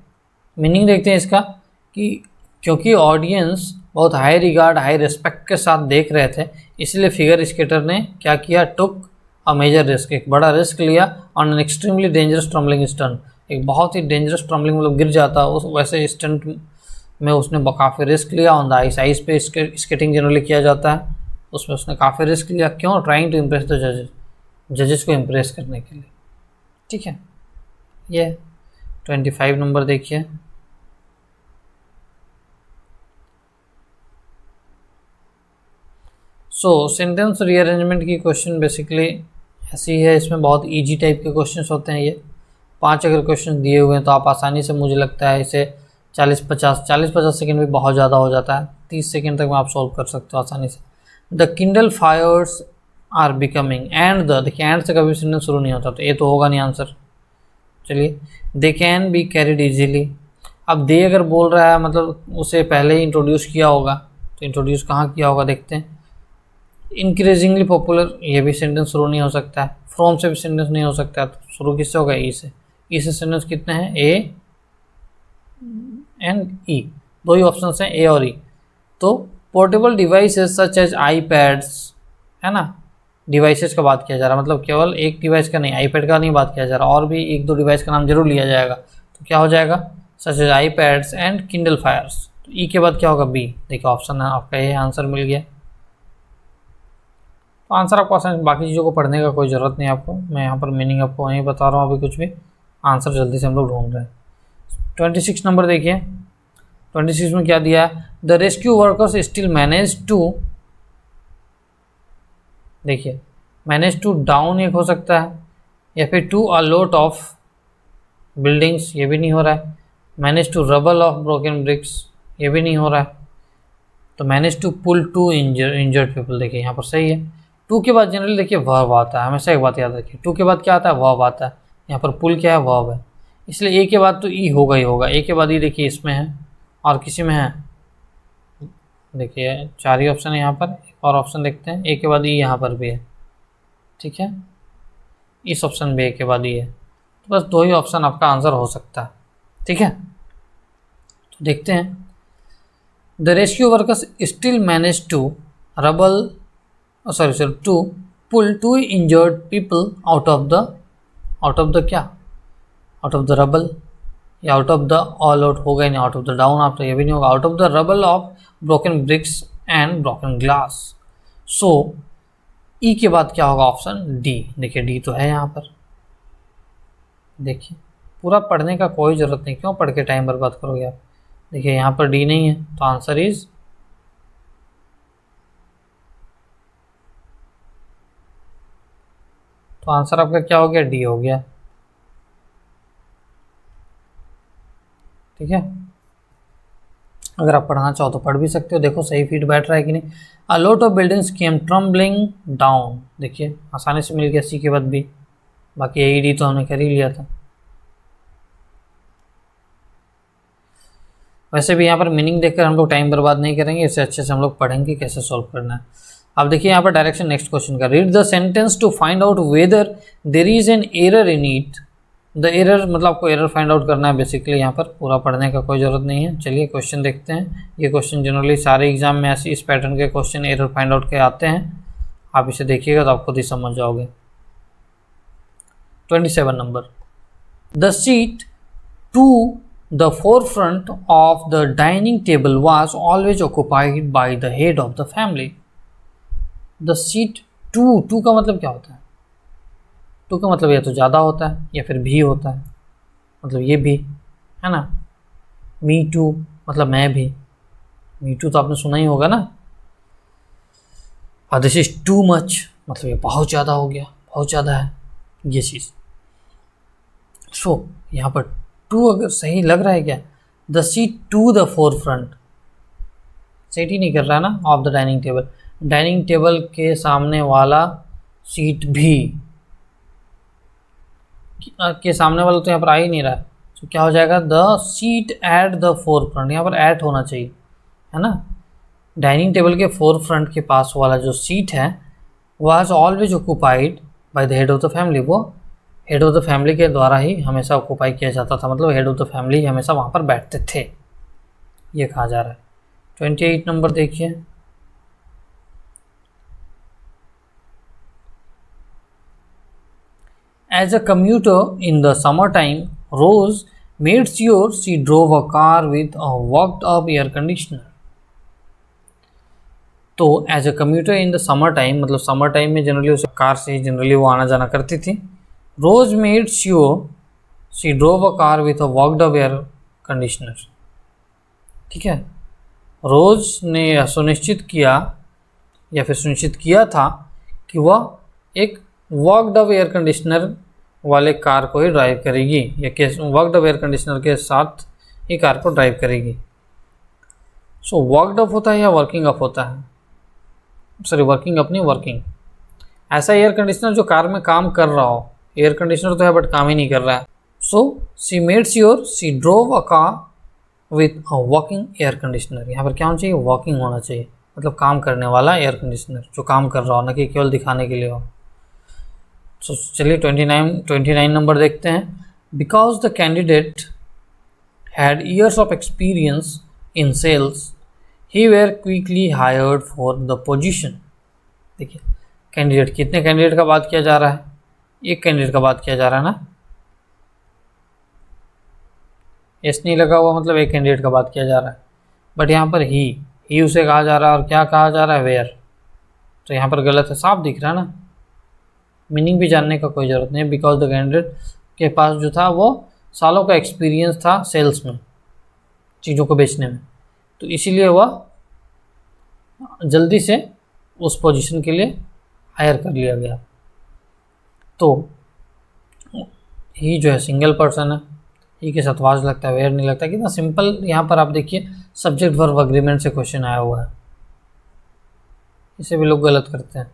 मीनिंग देखते हैं इसका कि क्योंकि ऑडियंस बहुत हाई रिगार्ड हाई रिस्पेक्ट के साथ देख रहे थे, इसलिए फिगर स्केटर ने क्या किया, टुक अ मेजर रिस्क, एक बड़ा रिस्क लिया on an extremely dangerous tumbling stunt, एक बहुत ही डेंजरस ट्रम्बलिंग मतलब गिर जाता उस वैसे स्टंट में उसने काफ़ी रिस्क लिया। ऑन द आइस पे स्केटिंग जनरली किया जाता है, उसमें उसने काफ़ी रिस्क लिया। क्यों? ट्राइंग टू इम्प्रेस द जजेस को इम्प्रेस करने के लिए। ठीक है, ये 25 नंबर देखिए। सेंटेंस रीअरेंजमेंट की क्वेश्चन बेसिकली ऐसी है, इसमें बहुत इजी टाइप के क्वेश्चंस होते हैं। ये 5 अगर क्वेश्चन दिए हुए हैं तो आप आसानी से, मुझे लगता है इसे 40-50 सेकेंड भी बहुत ज़्यादा हो जाता है, 30 सेकेंड तक में आप सॉल्व कर सकते हो आसानी से। The Kindle Fires are becoming and the, देखिए एंड से कभी सेंटेंस शुरू नहीं होता, तो ये तो होगा नहीं आंसर। चलिए, they can be carried easily. अब दे अगर बोल रहा है मतलब उसे पहले ही इंट्रोड्यूस किया होगा, तो इंट्रोड्यूस कहाँ किया होगा देखते हैं। इंक्रीजिंगली पॉपुलर, ये भी सेंटेंस शुरू नहीं हो सकता है। फ्रॉम से भी सेंटेंस नहीं हो सकता है, तो शुरू किससे होगा? ई से। ई से सेंटेंस कितने हैं? ए एंड ई, दो ही ऑप्शन हैं, ए और ई। तो portable devices such as iPads, है ना, डिवाइसेस का बात किया जा रहा है, मतलब केवल एक डिवाइस का नहीं, आईपैड का नहीं बात किया जा रहा, और भी 1-2 डिवाइस का नाम जरूर लिया जाएगा। तो क्या हो जाएगा? Such as iPads and Kindle Fires. तो ई के बाद क्या होगा? बी। देखिए ऑप्शन है आपका, ये आंसर मिल गया। तो आंसर आपको आसान, बाकी चीज़ों को पढ़ने का कोई ज़रूरत नहीं आपको, मैं यहाँ पर मीनिंग आपको वहीं बता रहा हूँ अभी कुछ भी। आंसर जल्दी से हम लोग ढूंढ रहे हैं। 26 नंबर देखिए। 26 में क्या दिया है? The rescue workers still manage to, देखिए मैनेज टू डाउन एक हो सकता है, या फिर to a lot of buildings, ये भी नहीं हो रहा है। Manage to rubble of broken bricks, ये भी नहीं हो रहा है। तो manage to pull to injured people, देखिए यहाँ पर सही है। टू के बाद जनरली देखिए वर्ब आता है, हमेशा एक बात याद रखिए, टू के बाद क्या आता है? वर्ब आता है। यहाँ पर पुल क्या है? वर्ब है, इसलिए ए के बाद तो ई होगा ही होगा। ए के बाद ई देखिए इसमें है, और किसी में है? देखिए 4 ही ऑप्शन है यहाँ पर, एक और ऑप्शन देखते हैं। ए के बाद ई यहाँ पर भी है, ठीक है, इस ऑप्शन में ए के बाद ई है, तो बस 2 ही ऑप्शन आपका आंसर हो सकता है। ठीक है, तो देखते हैं। The rescue workers still manage to rubble to pull 2 injured people out of the क्या? आउट ऑफ द रबल, या out of the all out होगा ही नहीं, out of the down after ये भी नहीं होगा, out of the rubble of broken bricks and broken glass. So ई के बाद क्या होगा? Option D. देखिए डी तो है यहाँ पर, देखिए पूरा पढ़ने का कोई ज़रूरत नहीं, क्यों पढ़ के टाइम बर्बाद करोगे आप। देखिए यहाँ पर डी नहीं है, तो आंसर इज, तो आंसर आपका क्या हो गया? डी हो गया। ठीक है, अगर आप पढ़ना चाहो तो पढ़ भी सकते हो। देखो सही फीट बैठ रहा है कि नहीं। A lot of buildings came trembling down, देखिए आसानी से मिल गया सी के बाद भी, बाकी ए डी तो हमने कर ही लिया था। वैसे भी यहाँ पर मीनिंग देखकर हम लोग टाइम बर्बाद नहीं करेंगे, इससे अच्छे से हम लोग पढ़ेंगे कैसे सॉल्व करना है। अब देखिए यहाँ पर डायरेक्शन नेक्स्ट क्वेश्चन का, read the sentence to find out whether there is an error in it. The error मतलब आपको एरर फाइंड आउट करना है बेसिकली, यहाँ पर पूरा पढ़ने का कोई ज़रूरत नहीं है। चलिए क्वेश्चन देखते हैं। ये क्वेश्चन जनरली सारे एग्जाम में ऐसे इस पैटर्न के क्वेश्चन एरर फाइंड आउट के आते हैं, आप इसे देखिएगा तो आप खुद ही समझ जाओगे। 27 number, the seat to the forefront of the dining table was always occupied by the head of the family. The seat to का मतलब क्या होता है? टू का मतलब या तो ज़्यादा होता है या फिर भी होता है, मतलब ये भी है ना। मी टू मतलब मैं भी, मी टू तो आपने सुना ही होगा ना। दिस इज टू मच मतलब ये बहुत ज़्यादा हो गया, बहुत ज़्यादा है ये चीज़। सो यहाँ पर टू अगर सही लग रहा है क्या? The seat to the forefront, set ही नहीं कर रहा है ना, of the dining table, dining table के सामने वाला सीट भी, के सामने वाला तो यहाँ पर आ ही नहीं रहा है, तो क्या हो जाएगा? The seat at the forefront, यहाँ पर एट होना चाहिए है ना, डाइनिंग टेबल के फोर फ्रंट के पास वाला जो सीट है was always occupied by the head of the family. वो हेड ऑफ द फैमिली के द्वारा ही हमेशा ऑक्यूपाई किया जाता था, मतलब हेड ऑफ द फैमिली ही हमेशा वहाँ पर बैठते थे, ये कहा जा रहा है। 28 नंबर देखिए। As a commuter in the summertime, Rose made sure she drove a car with a worked-up air conditioner. तो as a commuter in the summer time, मतलब समर टाइम में जनरली उसे कार से ही जनरली वो आना जाना करती थी। Rose made sure she drove a car with a worked air conditioner. ठीक है, रोज ने सुनिश्चित किया या फिर सुनिश्चित किया था कि वह एक वर्कड एयर कंडीशनर वाले कार को ही ड्राइव करेगी, या वर्कड एयर कंडीशनर के साथ ही कार को ड्राइव करेगी। सो वर्कड अप होता है या वर्किंग अप होता है, सॉरी वर्किंग अप नहीं, वर्किंग। ऐसा एयर कंडीशनर जो कार में काम कर रहा हो, एयर कंडीशनर तो है बट काम ही नहीं कर रहा है। So she made sure she drove a car with a working air conditioner. यहाँ पर क्या होना चाहिए, वर्किंग होना चाहिए, मतलब काम करने वाला एयर कंडीशनर जो काम कर रहा हो, न कि केवल दिखाने के लिए हो। सो चलिए 29 नंबर देखते हैं। Because the candidate had years of experience in sales he were quickly hired for the position. देखिए कैंडिडेट, कितने कैंडिडेट का बात किया जा रहा है, एक कैंडिडेट का बात किया जा रहा है ना, एस नहीं लगा हुआ, मतलब एक कैंडिडेट का बात किया जा रहा है। बट यहाँ पर ही उसे कहा जा रहा है, और क्या कहा जा रहा है, वेयर। तो यहाँ पर गलत है, साफ दिख रहा है ना, मीनिंग भी जानने का कोई ज़रूरत नहीं। बिकॉज द कैंडिडेट के पास जो था वो सालों का एक्सपीरियंस था सेल्स में, चीज़ों को बेचने में, तो इसीलिए वह जल्दी से उस पोजीशन के लिए हायर कर लिया गया। तो ही जो है सिंगल पर्सन है, ही के साथ वाज लगता है, वेयर नहीं लगता। कितना सिंपल। यहाँ पर आप देखिए सब्जेक्ट वर्ब अग्रीमेंट से क्वेश्चन आया हुआ है, इसे भी लोग गलत करते हैं।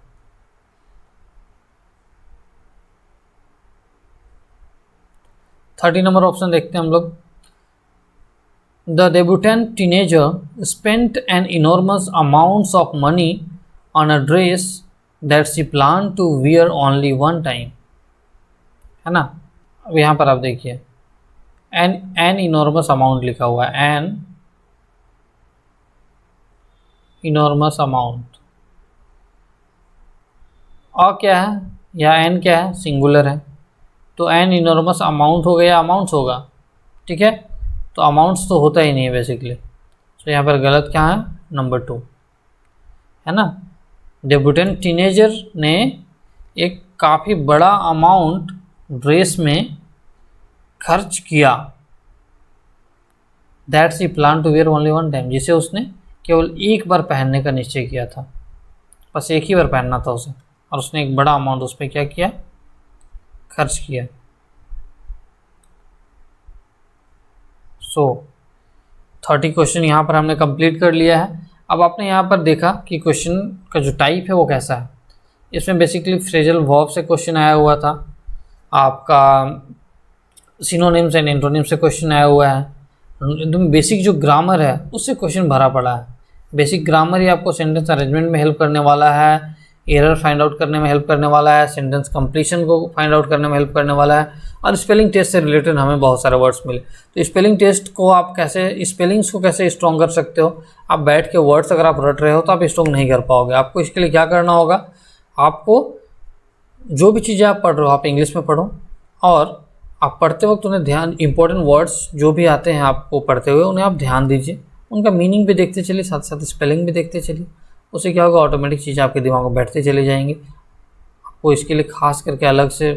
थर्टी नंबर ऑप्शन देखते हैं हम लोग। The debutant teenager spent an enormous amounts of money on a dress that she planned to wear only one time, है ना। अब यहाँ पर आप देखिए an enormous amount लिखा हुआ है, an enormous amount, और क्या है या n क्या है, सिंगुलर है, तो an enormous amount हो गया, अमाउंट्स होगा, ठीक है। तो अमाउंट्स तो होता ही नहीं है बेसिकली, तो यहाँ पर गलत क्या है, नंबर 2 है ना। डेब्यूटेंट टीनेजर ने एक काफ़ी बड़ा अमाउंट ड्रेस में खर्च किया, that she plan to wear only one time, जिसे उसने केवल एक बार पहनने का निश्चय किया था, बस एक ही बार पहनना था उसे, और उसने एक बड़ा अमाउंट उस पर क्या किया, खर्च किया। सो 30 क्वेश्चन यहाँ पर हमने कंप्लीट कर लिया है। अब आपने यहाँ पर देखा कि क्वेश्चन का जो टाइप है वो कैसा है। इसमें बेसिकली फ्रेजल वर्ब से क्वेश्चन आया हुआ था, आपका सिनोनिम्स एंड एंटोनिम्स से क्वेश्चन आया हुआ है, एकदम बेसिक जो ग्रामर है उससे क्वेश्चन भरा पड़ा है। बेसिक ग्रामर ही आपको सेंटेंस अरेंजमेंट में हेल्प करने वाला है, एरर फाइंड आउट करने में हेल्प करने वाला है, सेंटेंस कंप्लीशन को फाइंड आउट करने में हेल्प करने वाला है, और स्पेलिंग टेस्ट से रिलेटेड हमें बहुत सारे वर्ड्स मिले। तो स्पेलिंग टेस्ट को आप कैसे, स्पेलिंग्स को कैसे स्ट्रॉन्ग कर सकते हो, आप बैठ के वर्ड्स अगर आप रट रहे हो तो आप स्ट्रॉन्ग नहीं कर पाओगे। आपको इसके लिए क्या करना होगा, आपको जो भी चीज़ें आप पढ़ रहे हो आप इंग्लिश में पढ़ो, और आप पढ़ते वक्त उन्हें ध्यान, इंपॉर्टेंट वर्ड्स जो भी आते हैं आपको पढ़ते हुए उन्हें आप ध्यान दीजिए, उनका मीनिंग भी देखते चलिए, साथ साथ स्पेलिंग भी देखते चलिए। उससे क्या होगा, ऑटोमेटिक चीज़ें आपके दिमाग में बैठते चले जाएंगी। आपको इसके लिए खास करके अलग से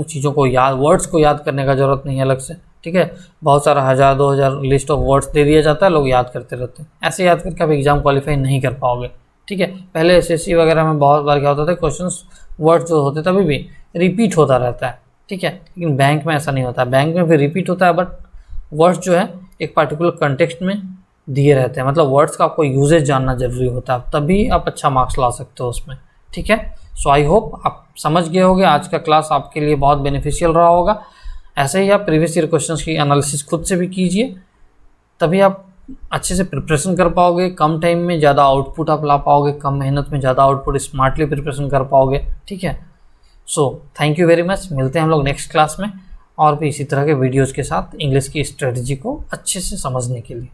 चीज़ों को याद, वर्ड्स को याद करने का ज़रूरत नहीं है अलग से, ठीक है। बहुत सारा 1000-2000 लिस्ट ऑफ वर्ड्स दे दिया जाता है, लोग याद करते रहते हैं। ऐसे याद करके आप एग्ज़ाम क्वालिफाई नहीं कर पाओगे, ठीक है। पहले SSC वगैरह में बहुत बार क्या होता था, क्वेश्चंस वर्ड्स जो होते तभी भी रिपीट होता रहता है, ठीक है। लेकिन बैंक में ऐसा नहीं होता, बैंक में भी रिपीट होता है, बट वर्ड्स जो है एक पार्टिकुलर कंटेक्स्ट में दिए रहते हैं, मतलब वर्ड्स का आपको यूजेज जानना जरूरी होता है, तभी आप अच्छा मार्क्स ला सकते हो उसमें, ठीक है। सो आई होप आप समझ गए होंगे, आज का क्लास आपके लिए बहुत बेनिफिशियल रहा होगा। ऐसे ही आप प्रीवियस ईयर क्वेश्चंस की एनालिसिस खुद से भी कीजिए, तभी आप अच्छे से प्रिपरेशन कर पाओगे, कम टाइम में ज़्यादा आउटपुट आप ला पाओगे, कम मेहनत में ज़्यादा आउटपुट, स्मार्टली प्रिपरेशन कर पाओगे। ठीक है, so thank you very much. मिलते हैं हम लोग नेक्स्ट क्लास में और भी इसी तरह के वीडियोज़ के साथ इंग्लिश की स्ट्रेटजी को अच्छे से समझने के लिए।